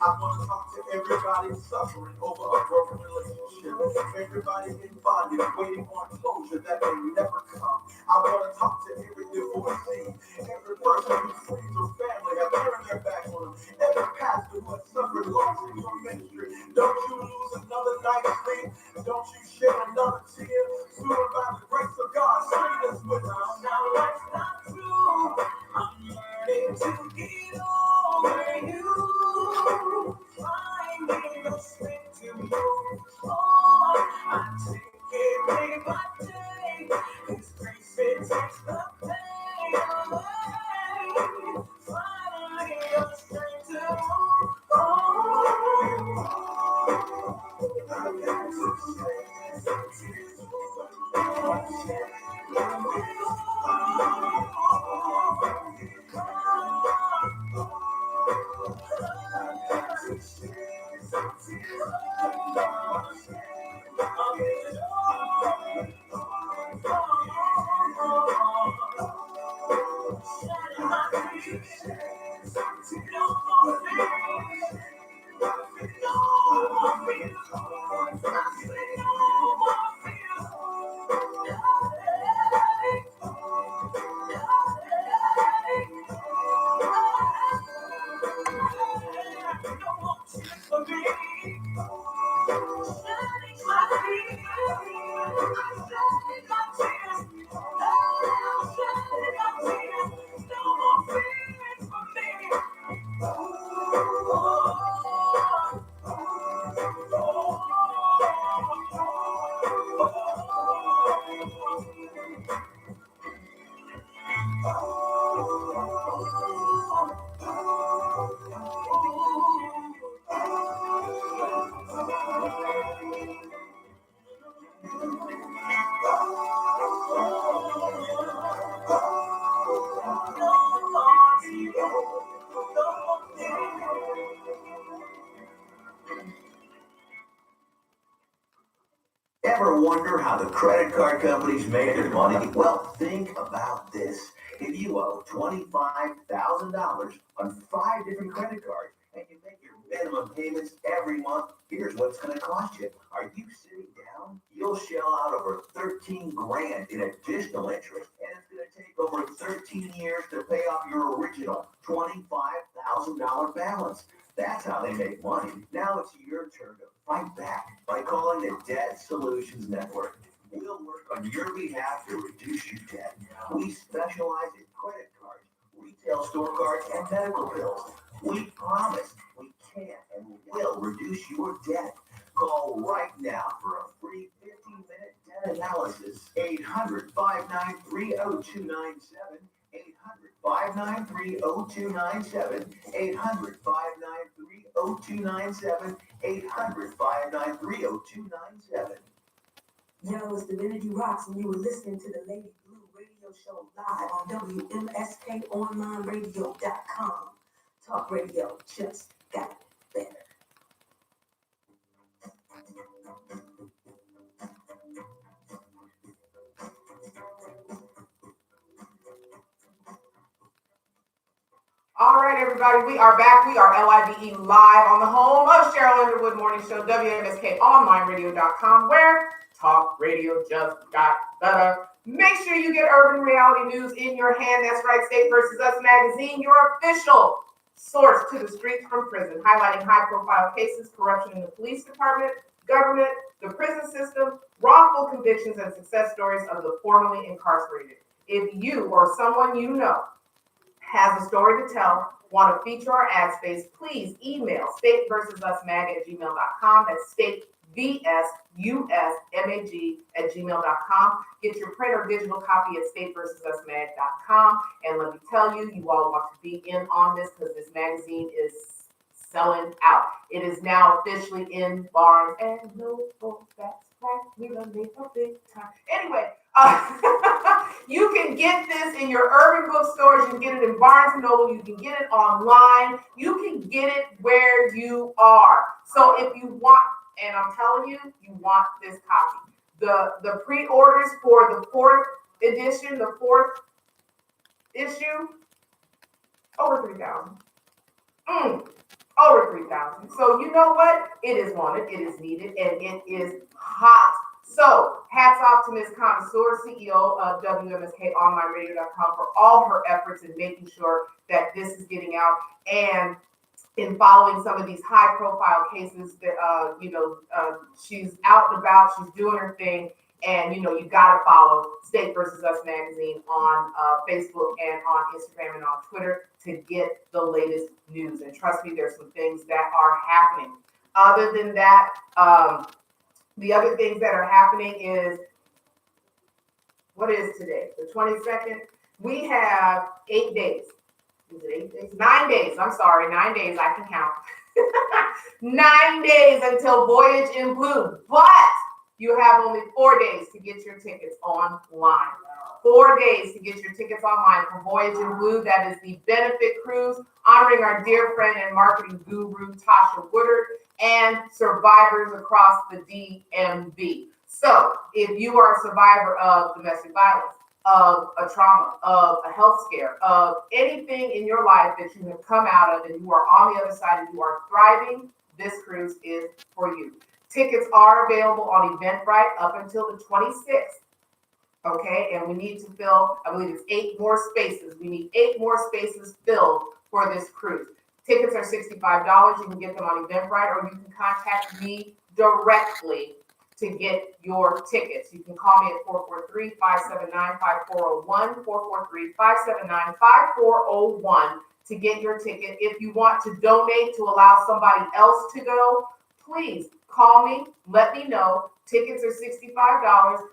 I want to talk to everybody suffering over a broken relationship. Everybody in bondage, waiting on closure that may never come. I want to talk to every divorcee, every person whose friends or family have turned their back on them, every pastor who has suffered loss in your ministry. Don't you lose another night's sleep. Don't you shed another tear. Soon by the grace of God, sing this with us. Now life's not through. I'm learning to get over you. Finding the strength to move on. I take it day by day. His grace, it takes the pain away. Finally, the strength to move Ever wonder how the credit card companies make their money? Well, think about this. If you owe $25,000 on 5 different credit cards and you make your minimum payments every month, here's what it's going to cost you. Are you sitting down? You'll shell out over 13 grand in additional interest, and it's going to take over 13 years to pay off your original $25,000 balance. That's how they make money. Now it's your turn to fight back by calling the Debt Solutions Network. We'll work on your behalf to reduce your debt. We specialize in credit cards, retail store cards, and medical bills. We promise we can and will reduce your debt. Call right now for a free 15-minute debt analysis. 800-593-0297. 800-593-0297. 800-593-0297. 800-593-0297. Yo, it's Divinity Rocks, and you were listening to the Lady Blue Radio Show live on WMSKOnlineradio.com. Talk radio just got better. All right, everybody, we are back. We are LIVE live on the home of Cheryl Underwood Morning Show, WMSKOnlineradio.com, where talk radio just got better. Make sure you get Urban Reality News in your hand. That's right, State vs. Us magazine, your official source to the streets from prison, highlighting high-profile cases, corruption in the police department, government, the prison system, wrongful convictions, and success stories of the formerly incarcerated. If you or someone you know has a story to tell, want to feature our ad space, please email stateversususmag@gmail.com. That's stateversusmag@gmail.com. Get your print or digital copy at stateversususmag.com. And let me tell you, you all want to be in on this because this magazine is selling out. It is now officially in Barnes and Noble. That's right, we're gonna make a big time. Anyway, you can get this in your urban bookstores. You can get it in Barnes and Noble. You can get it online. You can get it where you are. So if you want, and I'm telling you, you want this copy. The pre-orders for the 4th edition, the 4th issue, over 3,000. Over 3,000. So you know what? It is wanted, it is needed, and it is hot. So hats off to Ms. Connoisseur, CEO of WMSKOnlineradio.com, for all her efforts in making sure that this is getting out and in following some of these high-profile cases that, she's out and about, she's doing her thing, and, you got to follow State vs. Us magazine on Facebook and on Instagram and on Twitter to get the latest news. And trust me, there's some things that are happening. Other than that, the other things that are happening is, what is today? The 22nd? We have 8 days. Is it 8 days? 9 days. I'm sorry, 9 days. I can count. 9 days until Voyage in Blue. But you have only 4 days to get your tickets online. 4 days to get your tickets online for Voyage in Blue. That is the benefit cruise honoring our dear friend and marketing guru, Tasha Woodard, and survivors across the DMV. So if you are a survivor of domestic violence, of a trauma, of a health scare, of anything in your life that you have come out of and you are on the other side and you are thriving, this cruise is for you. Tickets are available on Eventbrite up until the 26th. Okay, and we need to fill, I believe it's 8 more spaces. We need 8 more spaces filled for this cruise. Tickets are $65. You can get them on Eventbrite, or you can contact me directly to get your tickets. You can call me at 443-579-5401, 443-579-5401 to get your ticket. If you want to donate to allow somebody else to go, please call me, let me know. Tickets are $65,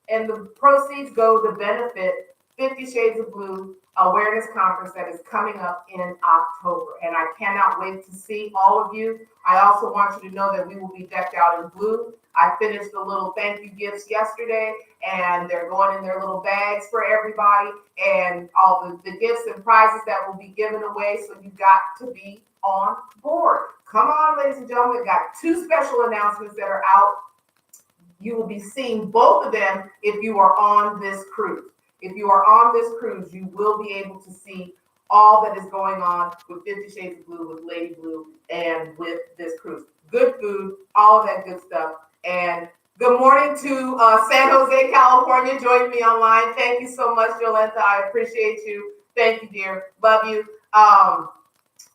and the proceeds go to benefit 50 Shades of Blue Awareness Conference that is coming up in October. And I cannot wait to see all of you. I also want you to know that we will be decked out in blue. I finished the little thank you gifts yesterday, and they're going in their little bags for everybody, and all the gifts and prizes that will be given away. So you got to be on board. Come on, ladies and gentlemen. We've got 2 special announcements that are out. You will be seeing both of them if you are on this cruise. If you are on this cruise, you will be able to see all that is going on with 50 Shades of Blue, with Lady Blue, and with this cruise. Good food, all of that good stuff. And good morning to San Jose, California. Join me online. Thank you so much, Jolenta. I appreciate you. Thank you, dear. Love you.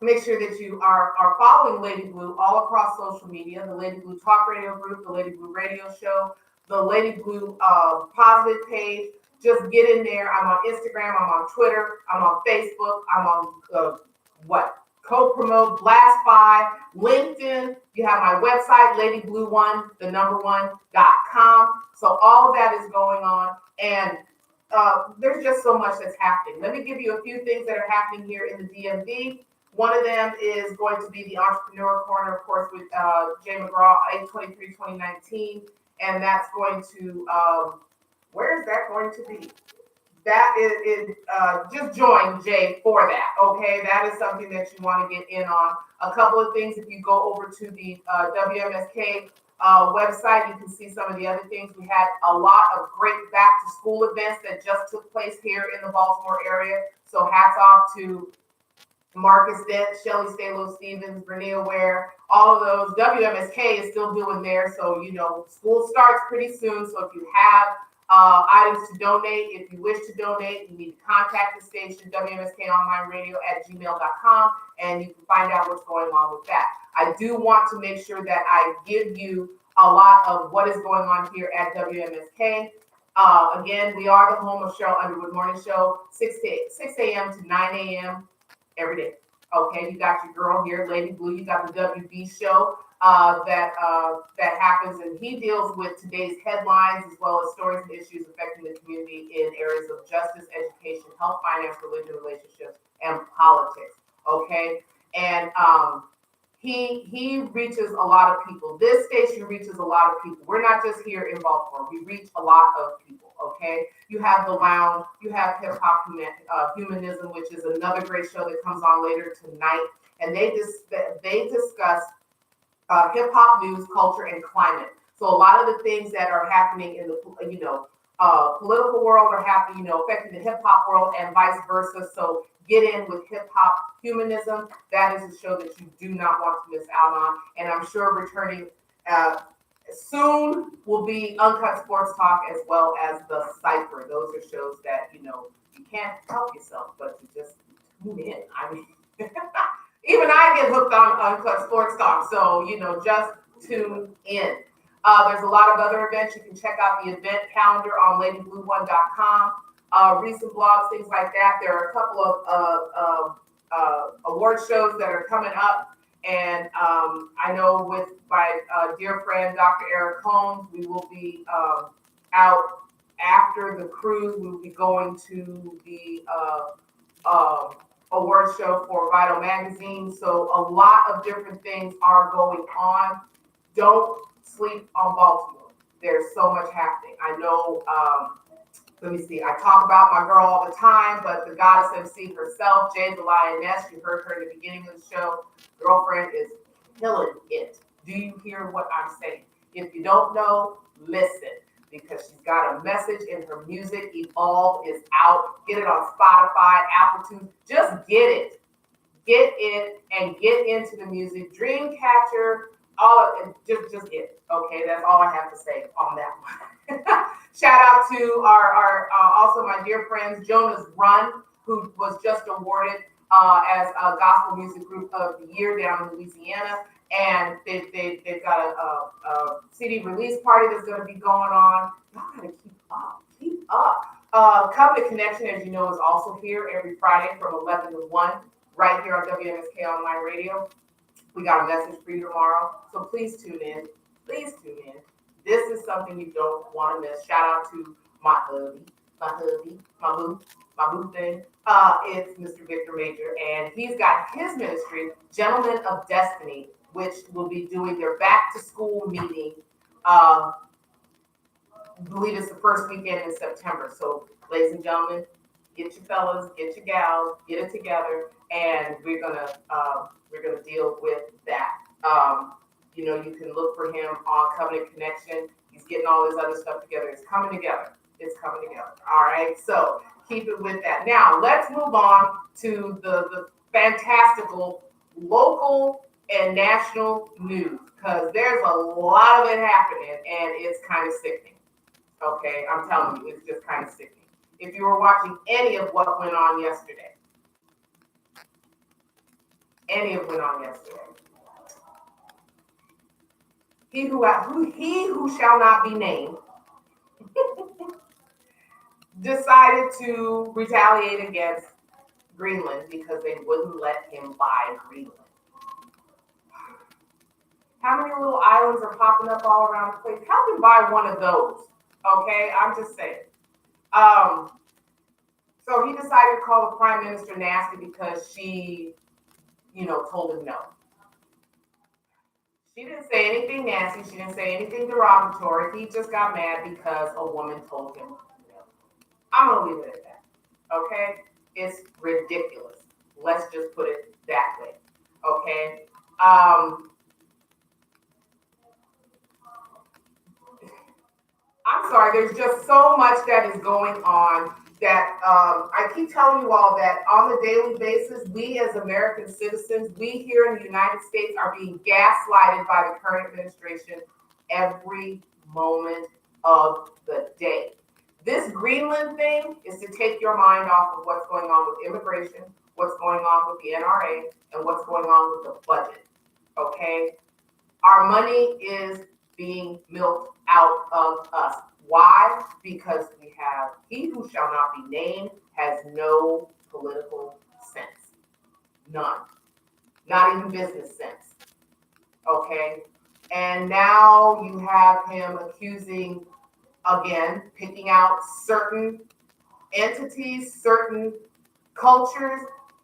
Make sure that you are following Lady Blue all across social media, the Lady Blue Talk Radio group, the Lady Blue Radio Show, the Lady Blue Positive page. Just get in there. I'm on Instagram. I'm on Twitter. I'm on Facebook. I'm on Co-Promote, Blast5, LinkedIn. You have my website, LadyBlue1.com. So all of that is going on. And there's just so much that's happening. Let me give you a few things that are happening here in the DMV. One of them is going to be the Entrepreneur Corner, of course, with Jay McGraw, 8/23/2019. And that's going to, where is that going to be? That is just join Jay for that, okay? That is something that you want to get in on. A couple of things, if you go over to the WMSK website, you can see some of the other things. We had a lot of great back to school events that just took place here in the Baltimore area. So hats off to Marcus Dent, Shelly Stalo Stevens, Bernier Ware, all of those. WMSK is still doing theirs. So, you know, school starts pretty soon. So if you have items to donate, if you wish to donate, you need to contact the station, WMSKonlineradio@gmail.com, and you can find out what's going on with that. I do want to make sure that I give you a lot of what is going on here at WMSK. Again, we are the home of Cheryl Underwood Morning Show, 6 a.m. to 9 a.m. every day. Okay, you got your girl here, Lady Blue. You got the WB show that happens, and he deals with today's headlines as well as stories and issues affecting the community in areas of justice, education, health, finance, religion, relationships, and politics. Okay, and he reaches a lot of people. This station reaches a lot of people. We're not just here in Baltimore. We reach a lot of people. Okay, you have The Lounge, you have Hip Hop Humanism, which is another great show that comes on later tonight, and they discuss hip hop news, culture, and climate. So a lot of the things that are happening in the political world are happening, affecting the hip hop world and vice versa. So get in with Hip Hop Humanism. That is a show that you do not want to miss out on. And I'm sure returning soon will be Uncut Sports Talk as well as The Cypher. Those are shows that, you can't help yourself, but you just tune in. I mean, even I get hooked on Uncut Sports Talk. So, just tune in. There's a lot of other events. You can check out the event calendar on LadyBlue1.com. Recent blogs, things like that. There are a couple of award shows that are coming up. And I know with my dear friend, Dr. Eric Holmes, we will be out after the cruise. We will be going to the award show for Vital Magazine. So a lot of different things are going on. Don't sleep on Baltimore. There's so much happening. I know, let me see, I talk about my girl all the time, but the goddess MC herself, Jade the Lioness, you heard her in the beginning of the show. Girlfriend is killing it. Do you hear what I'm saying? If you don't know, listen, because she's got a message in her music. Evolve is out. Get it on Spotify, Apple Tunes. Just get it. Get it and get into the music. Dreamcatcher, all of it. Just get it. Okay, that's all I have to say on that one. Shout out to our also my dear friends, Jonas Run, who was just awarded as a Gospel Music Group of the Year down in Louisiana. And they've got a CD release party that's going to be going on. Y'all got to keep up. Keep up. Covenant Connection, as you know, is also here every Friday from 11 to 1 right here on WMSK Online Radio. We got a message for you tomorrow, so please tune in. Please tune in. This is something you don't want to miss. Shout out to my boo thing. It's Mr. Victor Major, and he's got his ministry, Gentlemen of Destiny, which will be doing their back to school meeting. I believe it's the first weekend in September. So, ladies and gentlemen, get your fellas, get your gals, get it together, and we're gonna deal with that. You know, you can look for him on Covenant Connection. He's getting all his other stuff together. It's coming together. It's coming together. All right. So keep it with that. Now let's move on to the fantastical local and national news, because there's a lot of it happening and it's kind of sickening. Okay, I'm telling you, it's just kind of sickening. If you were watching any of what went on yesterday, he who shall not be named decided to retaliate against Greenland because they wouldn't let him buy Greenland. How many little islands are popping up all around the place? Help him buy one of those. Okay, I'm just saying. So he decided to call the prime minister nasty because she, told him no. She didn't say anything nasty. She didn't say anything derogatory. He just got mad because a woman told him no. I'm going to leave it at that. Okay? It's ridiculous. Let's just put it that way. Okay? I'm sorry, there's just so much that is going on that I keep telling you all that on a daily basis, we as American citizens, we here in the United States are being gaslighted by the current administration every moment of the day. This Greenland thing is to take your mind off of what's going on with immigration, what's going on with the NRA, and what's going on with the budget, okay? Our money is being milked out of us. Why? Because we have he who shall not be named has no political sense. None. Not even business sense. Okay? And now you have him accusing, again, picking out certain entities, certain cultures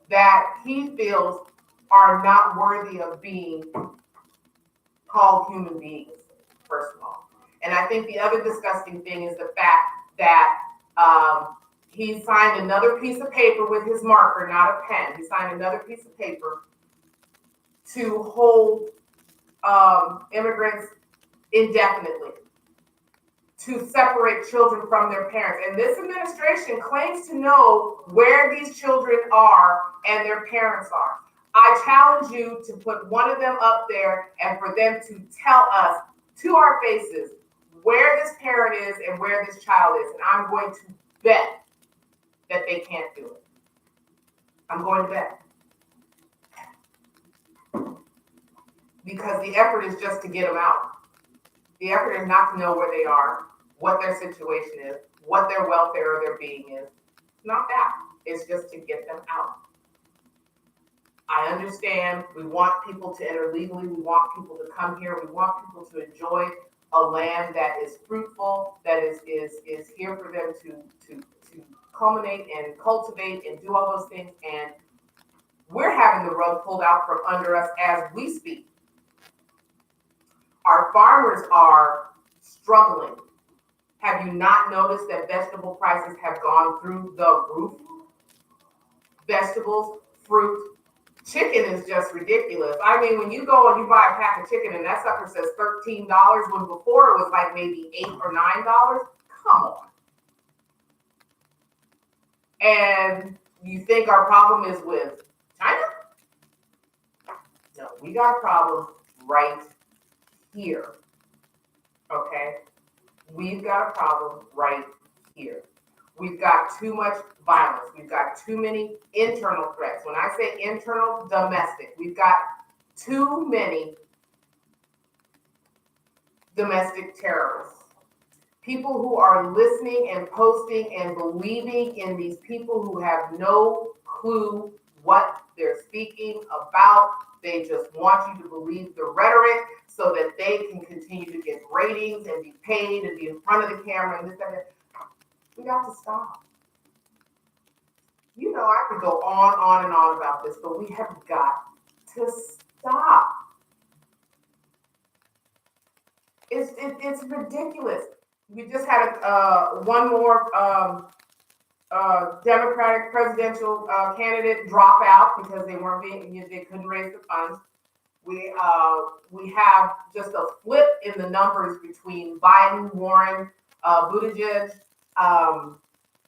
that he feels are not worthy of being called human beings, first of all. And I think the other disgusting thing is the fact that he signed another piece of paper with his marker, not a pen. He signed another piece of paper to hold immigrants indefinitely, to separate children from their parents. And this administration claims to know where these children are and their parents are. I challenge you to put one of them up there and for them to tell us to our faces where this parent is and where this child is. And I'm going to bet that they can't do it. I'm going to bet. Because the effort is just to get them out. The effort is not to know where they are, what their situation is, what their welfare or their being is. It's not that. It's just to get them out. I understand we want people to enter legally. We want people to come here. We want people to enjoy a land that is fruitful, that is here for them to culminate and cultivate and do all those things. And we're having the rug pulled out from under us as we speak. Our farmers are struggling. Have you not noticed that vegetable prices have gone through the roof? Vegetables, fruit, chicken is just ridiculous. I mean, when you go and you buy a pack of chicken and that sucker says $13 when before it was like maybe $8 or $9, come on. And you think our problem is with China? No, we got a problem right here. Okay? We've got a problem right here. We've got too much violence. We've got too many internal threats. When I say internal, domestic. We've got too many domestic terrorists. People who are listening and posting and believing in these people who have no clue what they're speaking about. They just want you to believe the rhetoric so that they can continue to get ratings and be paid and be in front of the camera and this and that. We got to stop. You know, I could go on and on about this, but we have got to stop. It's ridiculous. We just had one more Democratic presidential candidate drop out because they couldn't raise the funds. We have just a flip in the numbers between Biden, Warren, Buttigieg,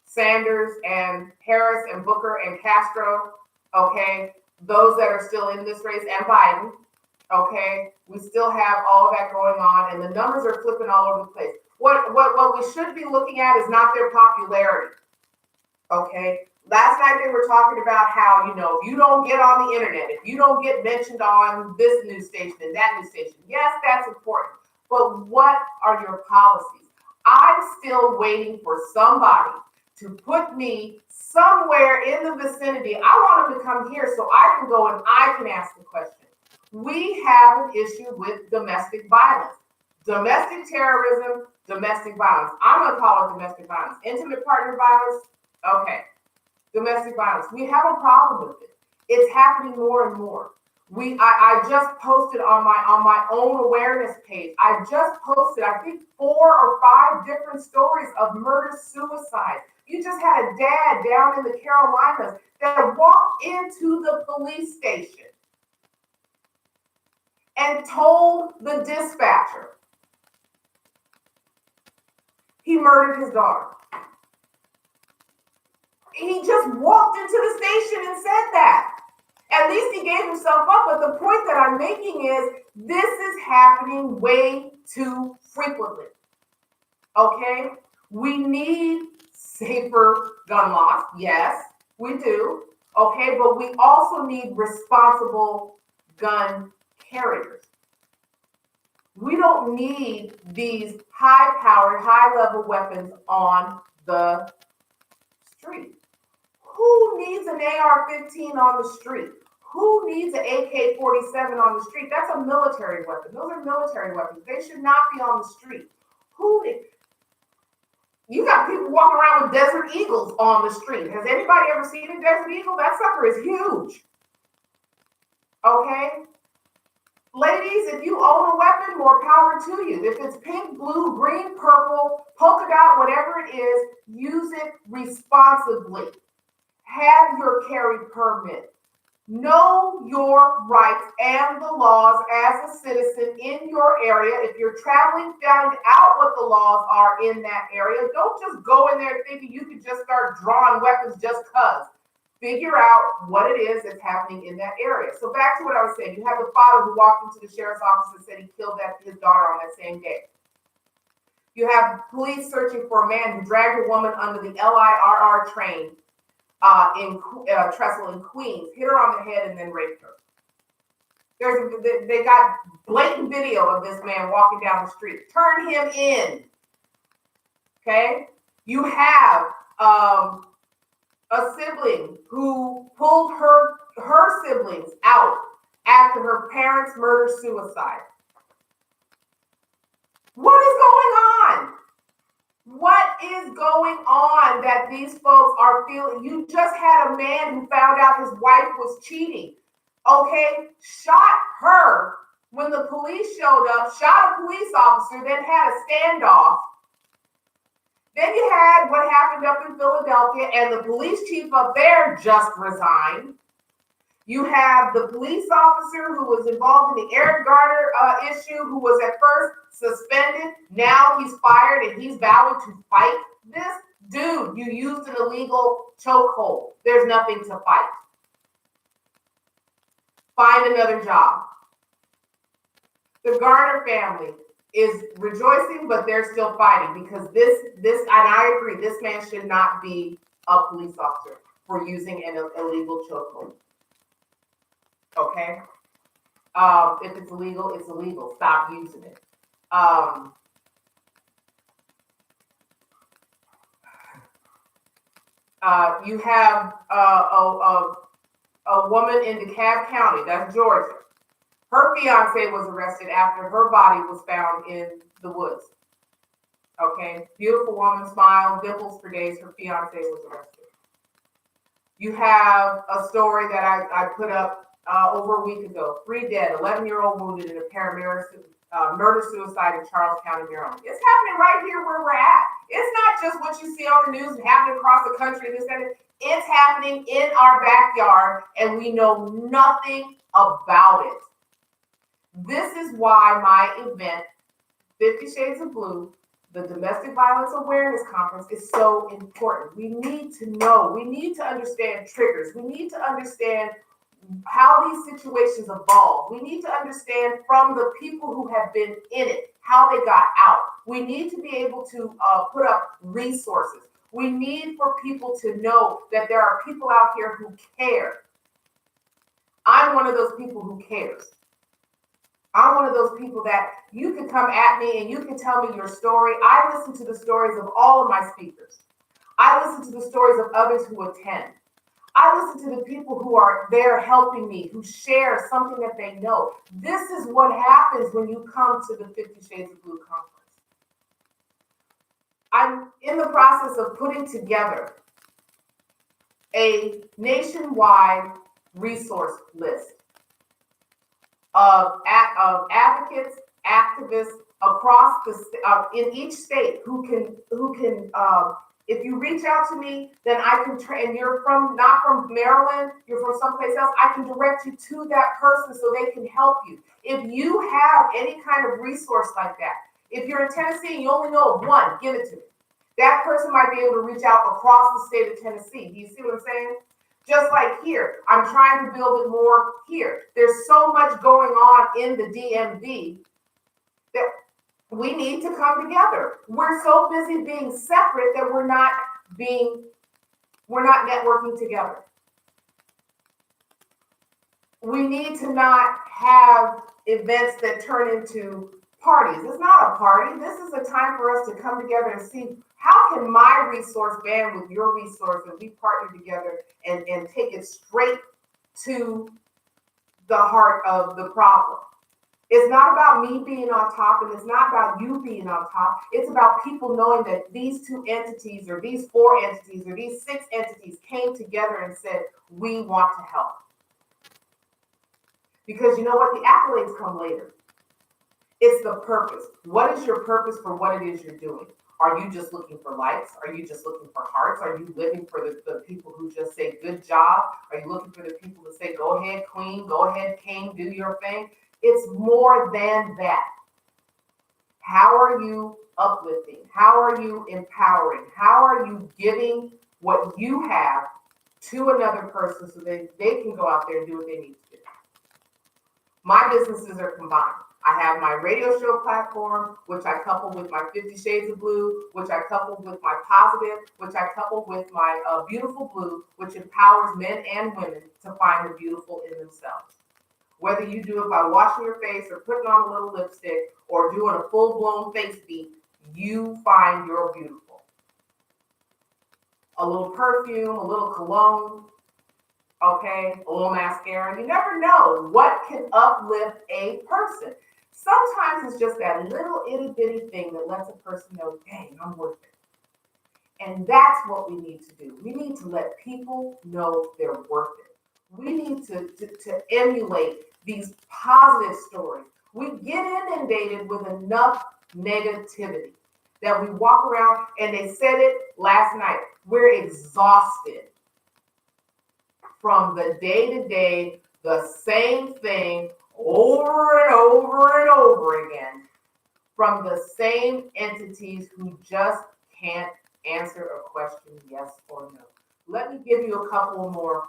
Sanders, and Harris, and Booker, and Castro. Okay, those that are still in this race, and Biden. Okay, we still have all that going on, and the numbers are flipping all over the place. What we should be looking at is not their popularity. Okay, last night they were talking about how, if you don't get on the internet, if you don't get mentioned on this news station and that news station, yes, that's important. But what are your policies? I'm still waiting for somebody to put me somewhere in the vicinity. I want them to come here so I can go and I can ask the question. We have an issue with domestic violence, domestic terrorism, domestic violence. I'm going to call it domestic violence. Intimate partner violence. Okay, domestic violence. We have a problem with it. It's happening more and more. I just posted on my own awareness page. I just posted, I think, 4 or 5 different stories of murder-suicide. You just had a dad down in the Carolinas that walked into the police station and told the dispatcher he murdered his daughter. He just walked into the station and said that. At least he gave himself up, but the point that I'm making is this is happening way too frequently. Okay? We need safer gun laws. Yes, we do. Okay, but we also need responsible gun carriers. We don't need these high-powered, high-level weapons on the street. Who needs an AR-15 on the street? Who needs an AK-47 on the street? That's a military weapon. Those are military weapons. They should not be on the street. You got people walking around with Desert Eagles on the street. Has anybody ever seen a Desert Eagle? That sucker is huge. Okay? Ladies, if you own a weapon, more power to you. If it's pink, blue, green, purple, polka dot, whatever it is, use it responsibly. Have your carry permit. Know your rights and the laws as a citizen in your area. If you're traveling, find out what the laws are in that area. Don't just go in there thinking you can just start drawing weapons just because. Figure out what it is that's happening in that area. So back to what I was saying. You have the father who walked into the sheriff's office and said he killed his daughter on that same day. You have police searching for a man who dragged a woman under the LIRR train in Trestle in Queens, hit her on the head and then raped her. They got blatant video of this man walking down the street. Turn him in. Okay? You have a sibling who pulled her siblings out after her parents murder-suicide. What is going on? What is going on that these folks are feeling? You just had a man who found out his wife was cheating. Okay, shot her when the police showed up, shot a police officer, then had a standoff. Then you had what happened up in Philadelphia, and the police chief up there just resigned. You have the police officer who was involved in the Eric Garner issue, who was at first suspended. Now he's fired and he's vowing to fight this. Dude, you used an illegal chokehold. There's nothing to fight. Find another job. The Garner family is rejoicing, but they're still fighting because this, and I agree, this man should not be a police officer for using an illegal chokehold. Okay? If it's illegal, it's illegal. Stop using it. You have a woman in DeKalb County, that's Georgia. Her fiance was arrested after her body was found in the woods. Okay, beautiful woman, smile, dimples for days. Her fiance was arrested. You have a story that I put up over a week ago. 3 dead, 11-year-old wounded in a murder-suicide in Charles County, Maryland. It's happening right here where we're at. It's not just what you see on the news and happening across the country. It's happening in our backyard, and we know nothing about it. This is why my event, 50 Shades of Blue, the Domestic Violence Awareness Conference, is so important. We need to know, we need to understand triggers. We need to understand how these situations evolve. We need to understand from the people who have been in it, how they got out. We need to be able to put up resources. We need for people to know that there are people out here who care. I'm one of those people who cares. I'm one of those people that you can come at me and you can tell me your story. I listen to the stories of all of my speakers. I listen to the stories of others who attend. I listen to the people who are there helping me, who share something that they know. This is what happens when you come to the 50 Shades of Blue conference. I'm in the process of putting together a nationwide resource list of advocates, activists across in each state who can if you reach out to me, then I can and you're not from Maryland, you're from someplace else, I can direct you to that person so they can help you. If you have any kind of resource like that, if you're in Tennessee and you only know of one, give it to me. That person might be able to reach out across the state of Tennessee. Do you see what I'm saying? Just like here, I'm trying to build it more here. There's so much going on in the DMV that we need to come together. We're so busy being separate that we're not networking together. We need to not have events that turn into parties. It's not a party. This is a time for us to come together and see how can my resource band with your resource and we partner together and take it straight to the heart of the problem. It's not about me being on top and it's not about you being on top. It's about people knowing that these 2 entities or these 4 entities or these 6 entities came together and said, we want to help. Because you know what? The accolades come later. It's the purpose. What is your purpose for what it is you're doing? Are you just looking for likes? Are you just looking for hearts? Are you living for the people who just say, good job? Are you looking for the people who say, go ahead, queen, go ahead, king, do your thing? It's more than that. How are you uplifting? How are you empowering? How are you giving what you have to another person so that they can go out there and do what they need to do? My businesses are combined. I have my radio show platform, which I couple with my 50 Shades of Blue, which I couple with my positive, which I couple with my beautiful blue, which empowers men and women to find the beautiful in themselves. Whether you do it by washing your face or putting on a little lipstick or doing a full-blown face beat, you find your beautiful. A little perfume, a little cologne, okay, a little mascara. You never know what can uplift a person. Sometimes it's just that little itty bitty thing that lets a person know, dang, I'm worth it. And that's what we need to do. We need to let people know they're worth it. We need to emulate these positive stories. We get inundated with enough negativity that we walk around, and they said it last night, we're exhausted from the day-to-day, the same thing over and over and over again from the same entities who just can't answer a question yes or no. Let me give you a couple more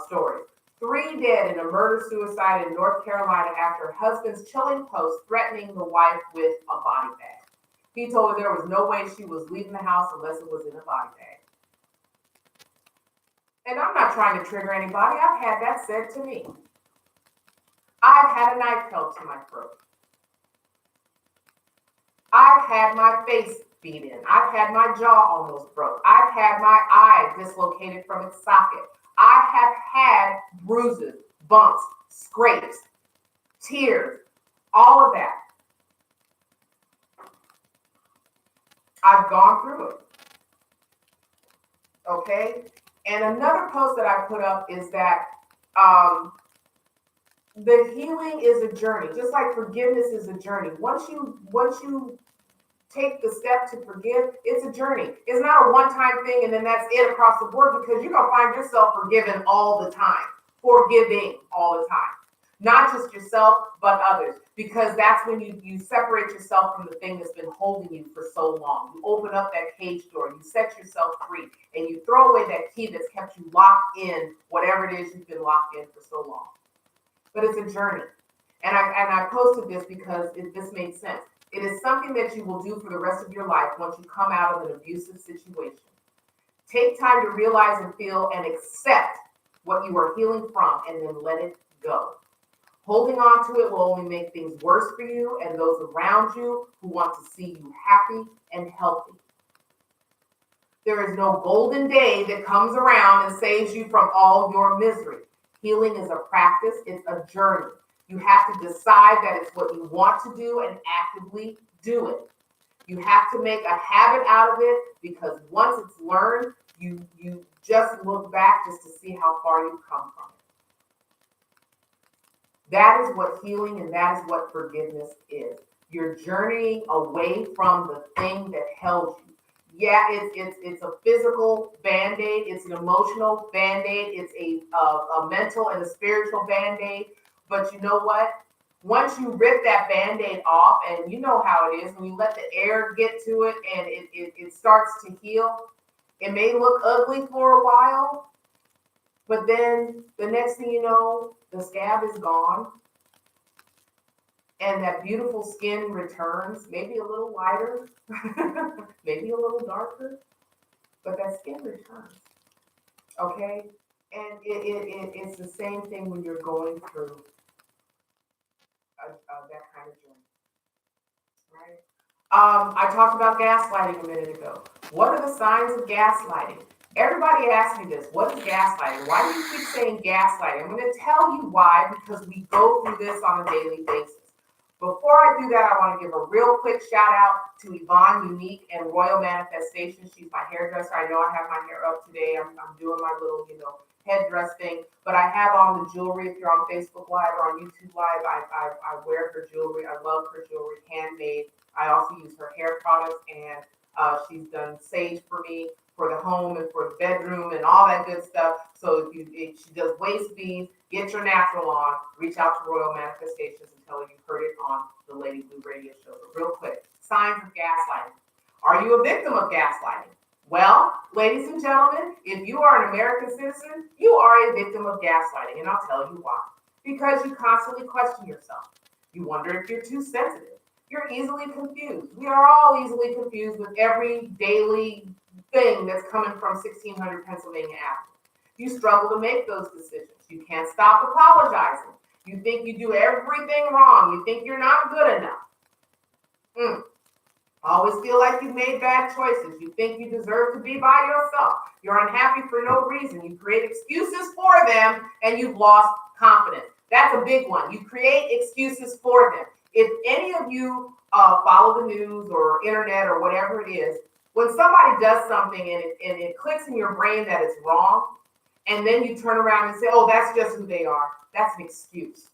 stories. 3 dead in a murder-suicide in North Carolina after husband's chilling post threatening the wife with a body bag. He told her there was no way she was leaving the house unless it was in a body bag. And I'm not trying to trigger anybody. I've had that said to me. I've had a knife held to my throat. I've had my face beat in. I've had my jaw almost broke. I've had my eye dislocated from its socket. I have had bruises, bumps, scrapes, tears, all of that. I've gone through it. Okay? And another post that I put up is that the healing is a journey, just like forgiveness is a journey. Once you take the step to forgive, it's a journey. It's not a one-time thing and then that's it across the board, because you're gonna find yourself forgiving all the time, forgiving all the time. Not just yourself, but others, because that's when you separate yourself from the thing that's been holding you for so long. You open up that cage door, you set yourself free, and you throw away that key that's kept you locked in, whatever it is you've been locked in for so long. But it's a journey. And I posted this because this made sense. It is something that you will do for the rest of your life once you come out of an abusive situation. Take time to realize and feel and accept what you are healing from, and then let it go. Holding on to it will only make things worse for you and those around you who want to see you happy and healthy. There is no golden day that comes around and saves you from all your misery. Healing is a practice, it's a journey. You have to decide that it's what you want to do and actively do it. You have to make a habit out of it, because once it's learned, you just look back just to see how far you've come from it. That is what healing and that is what forgiveness is. You're journeying away from the thing that held you. Yeah, it's a physical Band-Aid, it's an emotional Band-Aid, it's a mental and a spiritual Band-Aid. But you know what? Once you rip that Band-Aid off, and you know how it is, when you let the air get to it and it starts to heal, it may look ugly for a while, but then the next thing you know, the scab is gone and that beautiful skin returns, maybe a little lighter, maybe a little darker, but that skin returns, okay? And it's the same thing when you're going through that kind of journey, right? I talked about gaslighting a minute ago. What are the signs of gaslighting? Everybody asks me this, what is gaslighting? Why do you keep saying gaslighting? I'm going to tell you why, because we go through this on a daily basis. Before I do that, I want to give a real quick shout out to Yvonne Unique and Royal Manifestation. She's my hairdresser. I know I have my hair up today. I'm doing my little, headdress thing, but I have on the jewelry. If you're on Facebook Live or on YouTube Live, I wear her jewelry. I love her jewelry, handmade. I also use her hair products, and she's done sage for me for the home and for the bedroom and all that good stuff. So if she does waist beads, get your natural on, reach out to Royal Manifestations and tell her you heard it on the Lady Blue Radio Show. But real quick, signs of gaslighting. Are you a victim of gaslighting? Well, ladies and gentlemen, if you are an American citizen, you are a victim of gaslighting, and I'll tell you why. Because you constantly question yourself. You wonder if you're too sensitive. You're easily confused. We are all easily confused with every daily thing that's coming from 1600 Pennsylvania Avenue. You struggle to make those decisions. You can't stop apologizing. You think you do everything wrong. You think you're not good enough. Always feel like you've made bad choices. You think you deserve to be by yourself. You're unhappy for no reason. You create excuses for them, and you've lost confidence. That's a big one. You create excuses for them. If any of you follow the news or internet or whatever it is, when somebody does something and it clicks in your brain that it's wrong, and then you turn around and say, oh, that's just who they are, that's an excuse.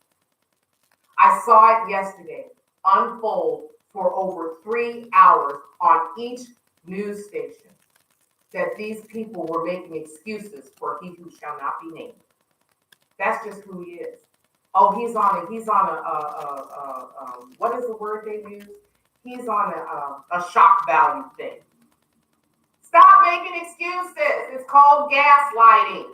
I saw it yesterday unfold for over 3 hours on each news station, that these people were making excuses for he who shall not be named. That's just who he is. Oh, he's on a what is the word they use? He's on a shock value thing. Stop making excuses. It's called gaslighting.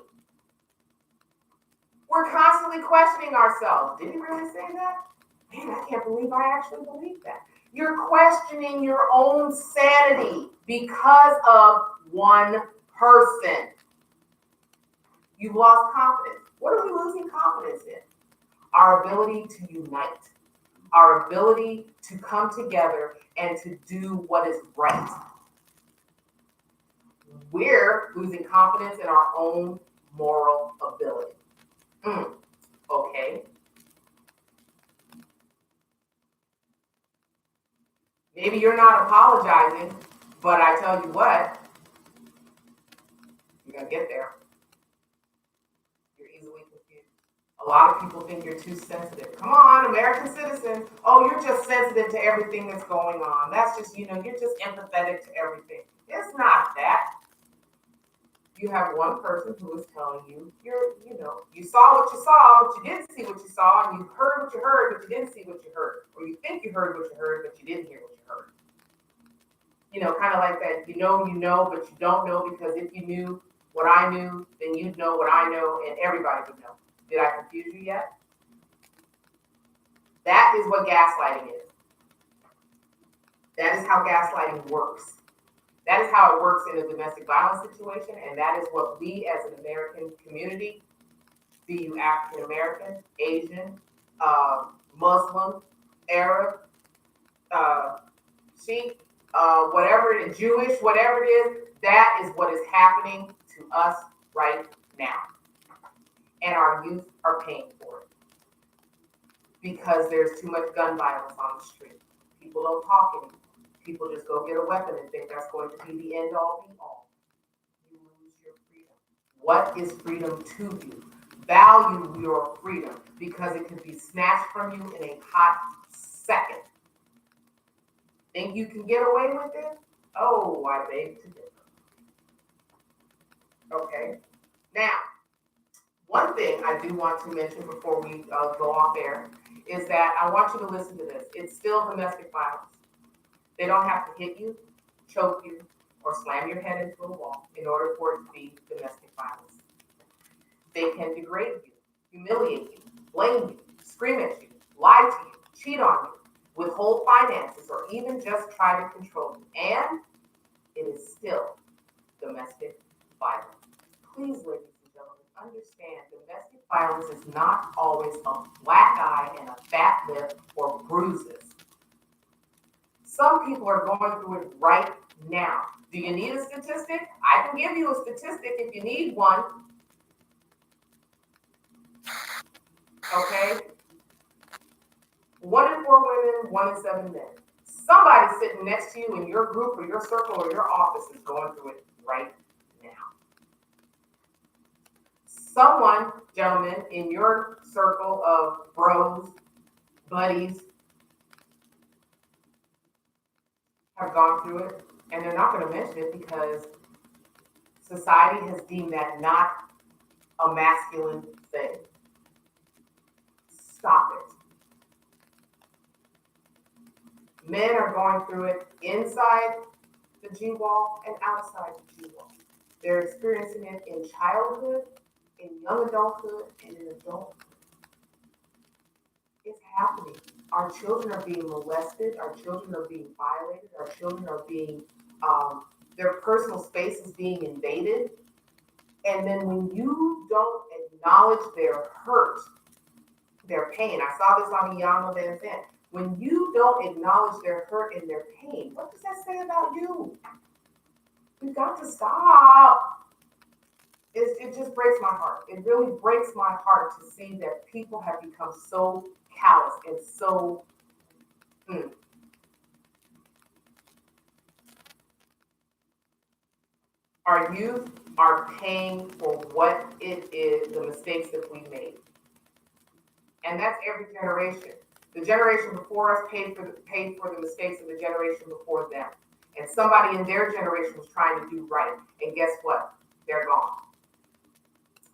We're constantly questioning ourselves. Did he really say that? Man, I can't believe I actually believe that. You're questioning your own sanity because of one person. You've lost confidence. What are we losing confidence in? Our ability to unite, our ability to come together and to do what is right. We're losing confidence in our own moral ability. Okay. Maybe you're not apologizing, but I tell you what, you're gonna get there. You're easily confused. A lot of people think you're too sensitive. Come on, American citizen. Oh, you're just sensitive to everything that's going on. That's just, you're just empathetic to everything. It's not that. You have one person who is telling you, you saw what you saw, but you didn't see what you saw, and you heard what you heard, but you didn't see what you heard. Or you think you heard what you heard, but you didn't hear what you heard. Kind of like that, but you don't know, because if you knew what I knew, then you'd know what I know, and everybody would know. Did I confuse you yet? That is what gaslighting is. That is how gaslighting works. That is how it works in a domestic violence situation, and that is what we as an American community, be you African American, Asian, Muslim, Arab, Sikh, whatever it is, Jewish, whatever it is, that is what is happening to us right now. And our youth are paying for it. Because there's too much gun violence on the street. People don't talk anymore. People just go get a weapon and think that's going to be the end all be all. You lose your freedom. What is freedom to you? Value your freedom, because it can be snatched from you in a hot second. Think you can get away with it? Oh, I beg to differ. Okay. Now, one thing I do want to mention before we go off air is that I want you to listen to this. It's still domestic violence. They don't have to hit you, choke you, or slam your head into a wall in order for it to be domestic violence. They can degrade you, humiliate you, blame you, scream at you, lie to you, cheat on you, withhold finances, or even just try to control you. And it is still domestic violence. Please, ladies and gentlemen, understand domestic violence is not always a black eye and a fat lip or bruises. Some people are going through it right now. Do you need a statistic? I can give you a statistic if you need one. Okay? 1 in 4 women, 1 in 7 men. Somebody sitting next to you in your group or your circle or your office is going through it right now. Someone, gentlemen, in your circle of bros, buddies, have gone through it, and they're not going to mention it because society has deemed that not a masculine thing. Stop it. Men are going through it inside the G-wall and outside the G-wall. They're experiencing it in childhood, in young adulthood, and in adulthood. It's happening. Our children are being molested. Our children are being violated. Our children are being, their personal space is being invaded. And then when you don't acknowledge their hurt, their pain, I saw this on Iyanla Vanzant. When you don't acknowledge their hurt and their pain, what does that say about you? We've got to stop. It just breaks my heart. It really breaks my heart to see that people have become so callous and so Our youth are paying for what it is, the mistakes that we made. And that's every generation. The generation before us paid for the mistakes of the generation before them. And somebody in their generation was trying to do right. And guess what? They're gone.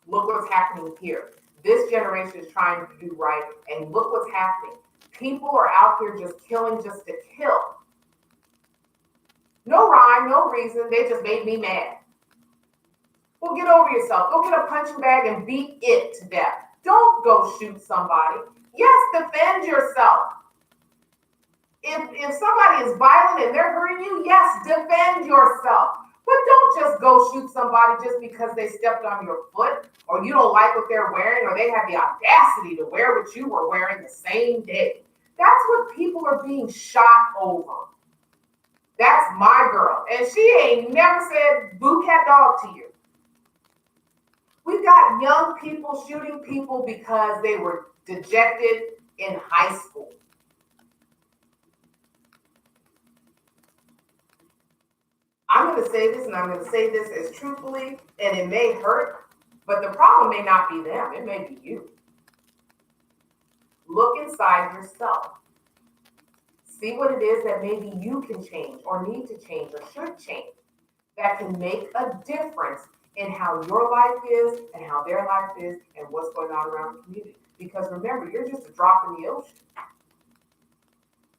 Look what's happening here. This generation is trying to do right, and look what's happening. People are out here just killing just to kill. No rhyme, no reason. They just made me mad. Well, get over yourself. Go get a punching bag and beat it to death. Don't go shoot somebody. Yes, defend yourself. If somebody is violent and they're hurting you, yes, defend yourself. But don't just go shoot somebody just because they stepped on your foot, or you don't like what they're wearing, or they have the audacity to wear what you were wearing the same day. That's what people are being shot over. That's my girl. And she ain't never said boo cat dog to you. We've got young people shooting people because they were dejected in high school. I'm going to say this, and I'm going to say this as truthfully, and it may hurt, but the problem may not be them. It may be you. Look inside yourself. See what it is that maybe you can change or need to change or should change that can make a difference in how your life is and how their life is and what's going on around the community. Because remember, you're just a drop in the ocean.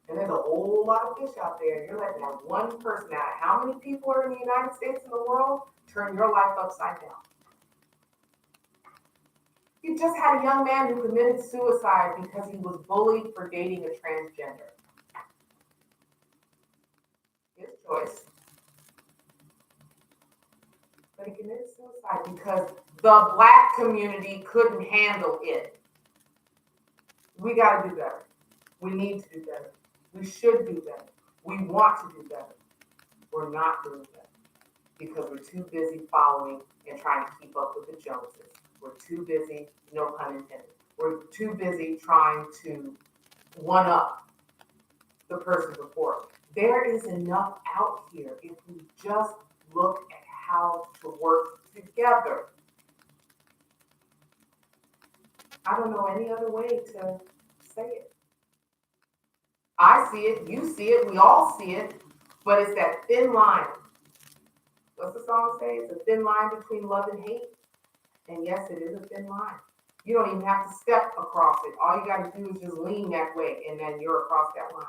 And there's a whole lot of fish out there, and you're letting that one person out of how many people are in the United States and the world turn your life upside down. You just had a young man who committed suicide because he was bullied for dating a transgender. His choice. But he committed suicide because the Black community couldn't handle it. We got to do better. We need to do better. We should do better. We want to do better. We're not doing better because we're too busy following and trying to keep up with the Joneses. We're too busy, no pun intended. We're too busy trying to one up the person before us. There is enough out here if we just look at how to work together. I don't know any other way to say it. I see it, you see it, we all see it, but it's that thin line. What's the song say? It's a thin line between love and hate. And yes, it is a thin line. You don't even have to step across it. All you got to do is just lean that way, and then you're across that line.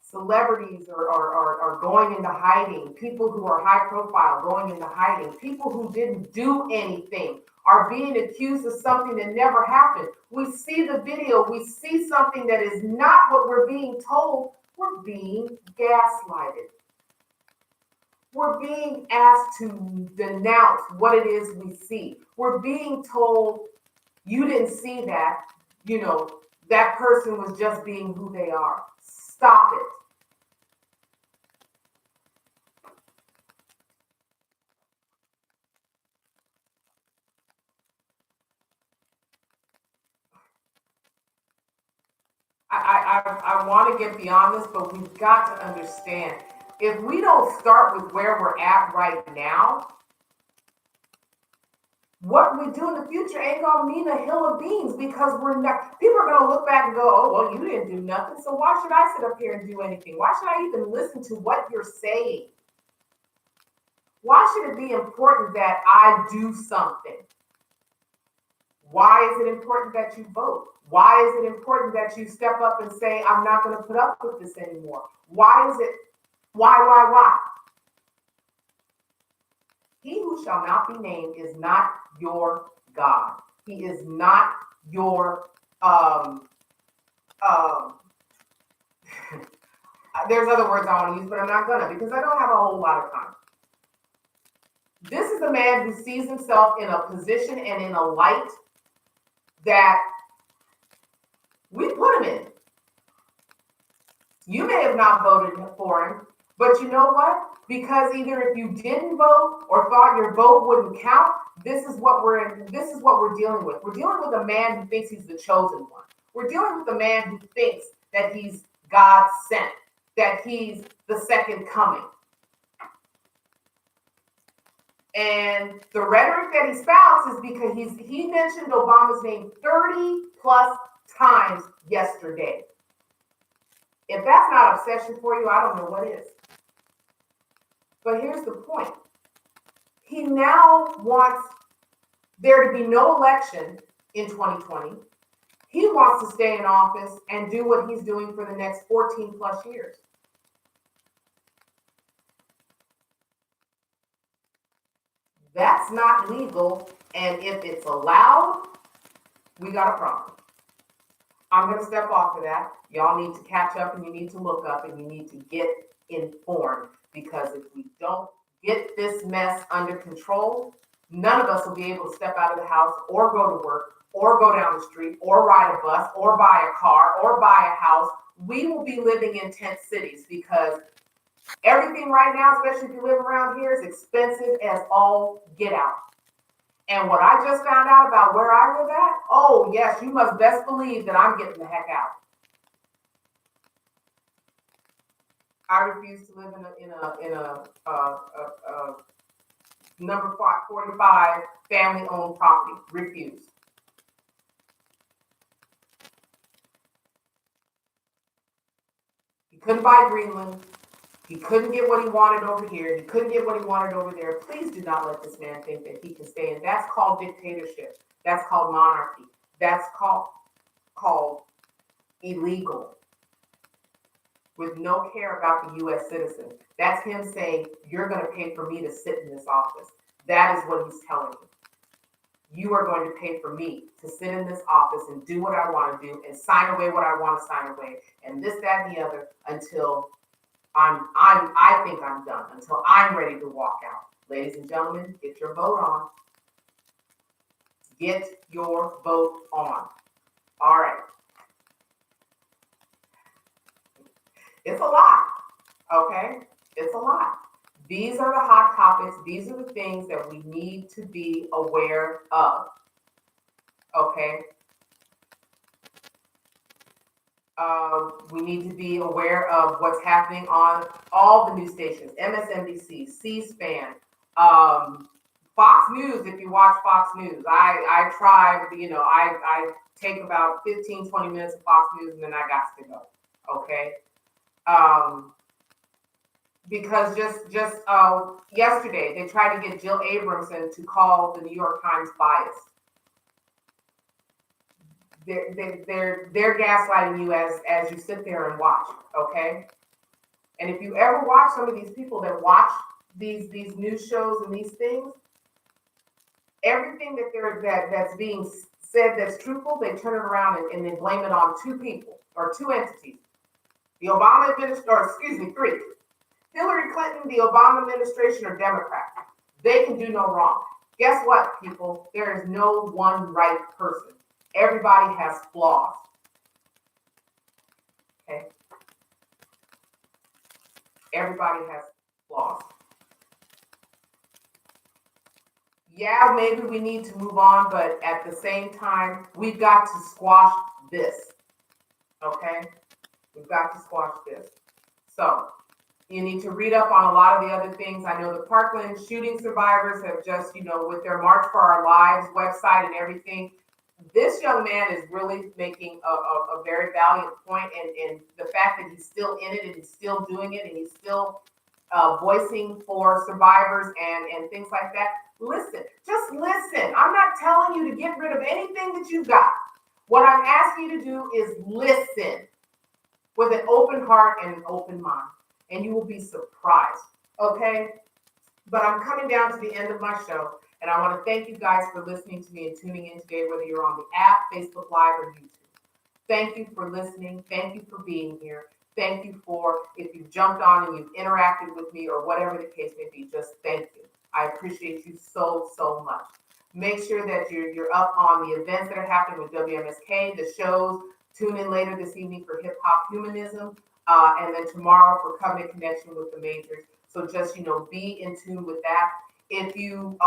Celebrities are going into hiding. People who are high profile going into hiding. People who didn't do anything are being accused of something that never happened. We see the video. We see something that is not what we're being told. We're being gaslighted. We're being asked to denounce what it is we see. We're being told, you didn't see that. You know, that person was just being who they are. Stop it. I want to get beyond this, but we've got to understand, if we don't start with where we're at right now, what we do in the future ain't gonna mean a hill of beans, because we're not, people are gonna look back and go, oh, well, you didn't do nothing, so why should I sit up here and do anything? Why should I even listen to what you're saying? Why should it be important that I do something? Why is it important that you vote? Why is it important that you step up and say, I'm not going to put up with this anymore? Why is it? Why? He who shall not be named is not your God. He is not your, there's other words I want to use, but I'm not gonna, because I don't have a whole lot of time. This is a man who sees himself in a position and in a light that we put him in. You may have not voted for him, but you know what? Because either if you didn't vote or thought your vote wouldn't count, this is what we're dealing with. We're dealing with a man who thinks he's the chosen one. We're dealing with a man who thinks that he's God sent, that he's the second coming. And the rhetoric that he spouts is because he mentioned Obama's name 30 plus times yesterday. If that's not obsession for you, I don't know what is. But here's the point. He now wants there to be no election in 2020. He wants to stay in office and do what he's doing for the next 14 plus years. That's not legal, and if it's allowed, we got a problem. I'm going to step off of that. Y'all need to catch up, and you need to look up, and you need to get informed, because if we don't get this mess under control, none of us will be able to step out of the house or go to work or go down the street or ride a bus or buy a car or buy a house. We will be living in tent cities because Everything right now, especially if you live around here, is expensive as all get out. And what I just found out about where I live at, oh yes, you must best believe that I'm getting the heck out. I refuse to live in a number 45 family-owned property. Refuse. He couldn't buy Greenland. He couldn't get what he wanted over here. He couldn't get what he wanted over there. Please do not let this man think that he can stay in. That's called dictatorship. That's called monarchy. That's called illegal. With no care about the U.S. citizen. That's him saying, you're going to pay for me to sit in this office. That is what he's telling you. You are going to pay for me to sit in this office and do what I want to do and sign away what I want to sign away and this, that, and the other until I think I'm done, until I'm ready to walk out. Ladies and gentlemen, get your vote on. Get your vote on. All right. It's a lot, okay? It's a lot. These are the hot topics. These are the things that we need to be aware of, okay? We need to be aware of what's happening on all the news stations, MSNBC, C-SPAN, Fox News, if you watch Fox News. I try, I take about 15, 20 minutes of Fox News and then I got to go, okay? Because just yesterday, they tried to get Jill Abramson to call the New York Times biased. They're gaslighting you as you sit there and watch, okay? And if you ever watch some of these people that watch these news shows and these things, everything that's being said that's truthful, they turn it around and they blame it on two people or two entities. The Obama administration, three. Hillary Clinton, the Obama administration, or Democrats. They can do no wrong. Guess what, people? There is no one right person. Everybody has flaws. Okay? Everybody has flaws. Yeah, maybe we need to move on, but at the same time, we've got to squash this. Okay? We've got to squash this. So, you need to read up on a lot of the other things. I know the Parkland shooting survivors have just, with their March for Our Lives website and everything. This young man is really making a very valiant point, and the fact that he's still in it and he's still doing it and he's still voicing for survivors and things like that. Listen, just listen. I'm not telling you to get rid of anything that you've got. What I'm asking you to do is listen with an open heart and an open mind, and you will be surprised, okay? But I'm coming down to the end of my show, and I want to thank you guys for listening to me and tuning in today, whether you're on the app, Facebook Live, or YouTube. Thank you for listening. Thank you for being here. Thank you for, if you've jumped on and you've interacted with me or whatever the case may be, just thank you. I appreciate you so, so much. Make sure that you're up on the events that are happening with WMSK, the shows. Tune in later this evening for Hip Hop Humanism, and then tomorrow for Covenant Connection with the Majors. So just, be in tune with that. If you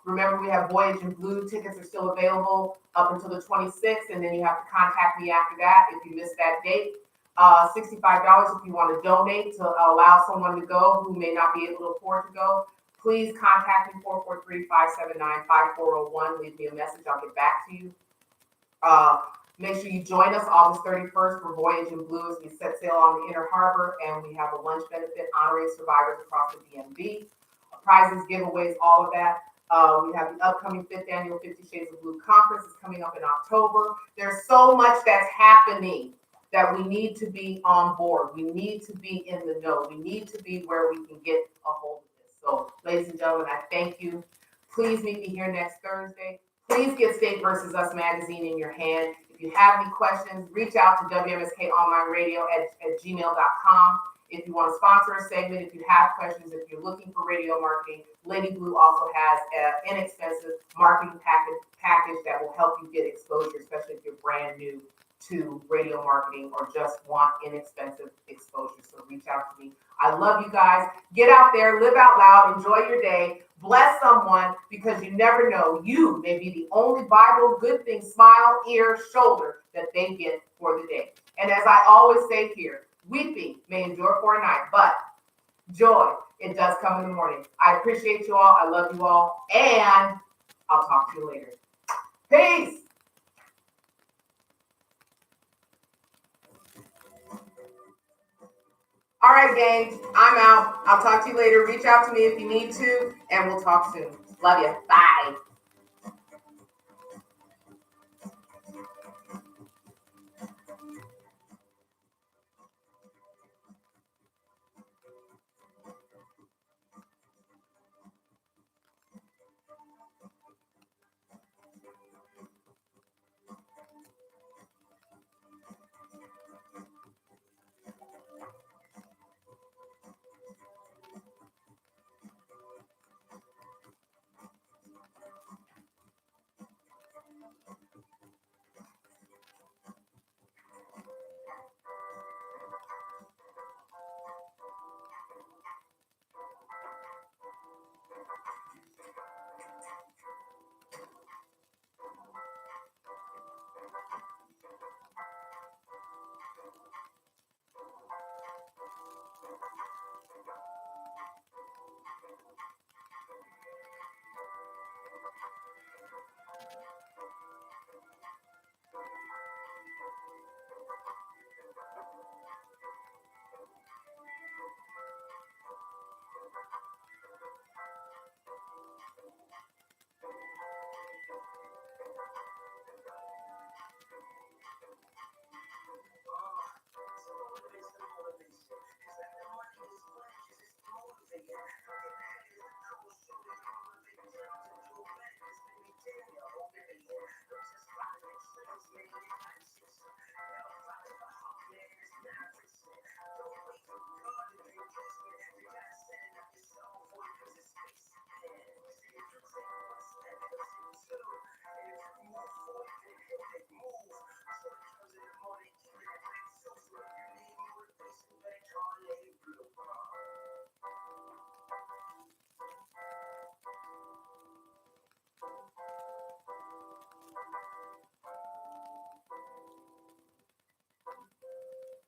remember, we have Voyage in Blue. Tickets are still available up until the 26th, and then you have to contact me after that if you missed that date. $65 if you want to donate to allow someone to go who may not be able to afford to go. Please contact me, 443-579-5401. Leave me a message. I'll get back to you. Make sure you join us August 31st for Voyage in Blue as we set sail on the Inner Harbor, and we have a lunch benefit honoring survivors across the DMV. Prizes, giveaways, all of that. We have the upcoming 5th annual 50 Shades of Blue conference is coming up in October. There's so much that's happening that we need to be on board. We need to be in the know. We need to be where we can get a hold of this. So, ladies and gentlemen, I thank you. Please meet me here next Thursday. Please get State vs. Us magazine in your hand. If you have any questions, reach out to WMSK Online Radio at gmail.com. If you want to sponsor a segment, if you have questions, if you're looking for radio marketing, Lady Blue also has an inexpensive marketing package that will help you get exposure, especially if you're brand new to radio marketing or just want inexpensive exposure. So reach out to me. I love you guys. Get out there, live out loud, enjoy your day, bless someone, because you never know. You may be the only Bible, good thing, smile, ear, shoulder that they get for the day. And as I always say here, weeping may endure for a night, but joy, it does come in the morning. I appreciate you all. I love you all. And I'll talk to you later. Peace. All right, gang, I'm out. I'll talk to you later. Reach out to me if you need to, and we'll talk soon. Love you. Bye.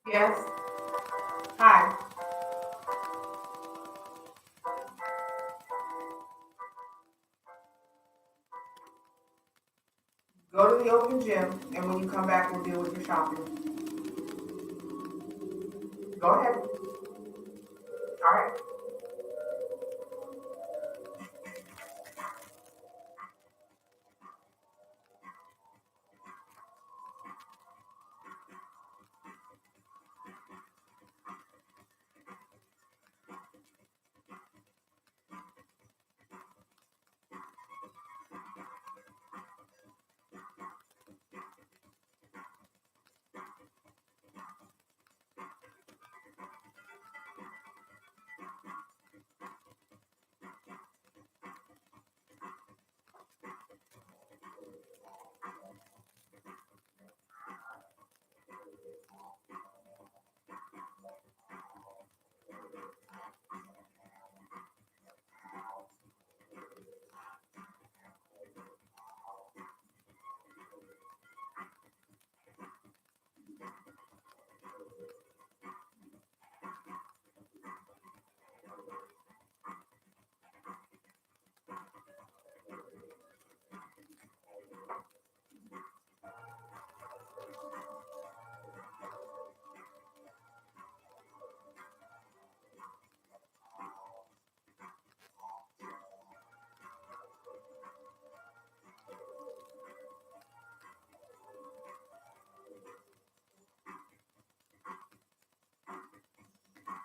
Yes. Hi. Go to the open gym, and when you come back, we'll deal with your shopping. Go ahead.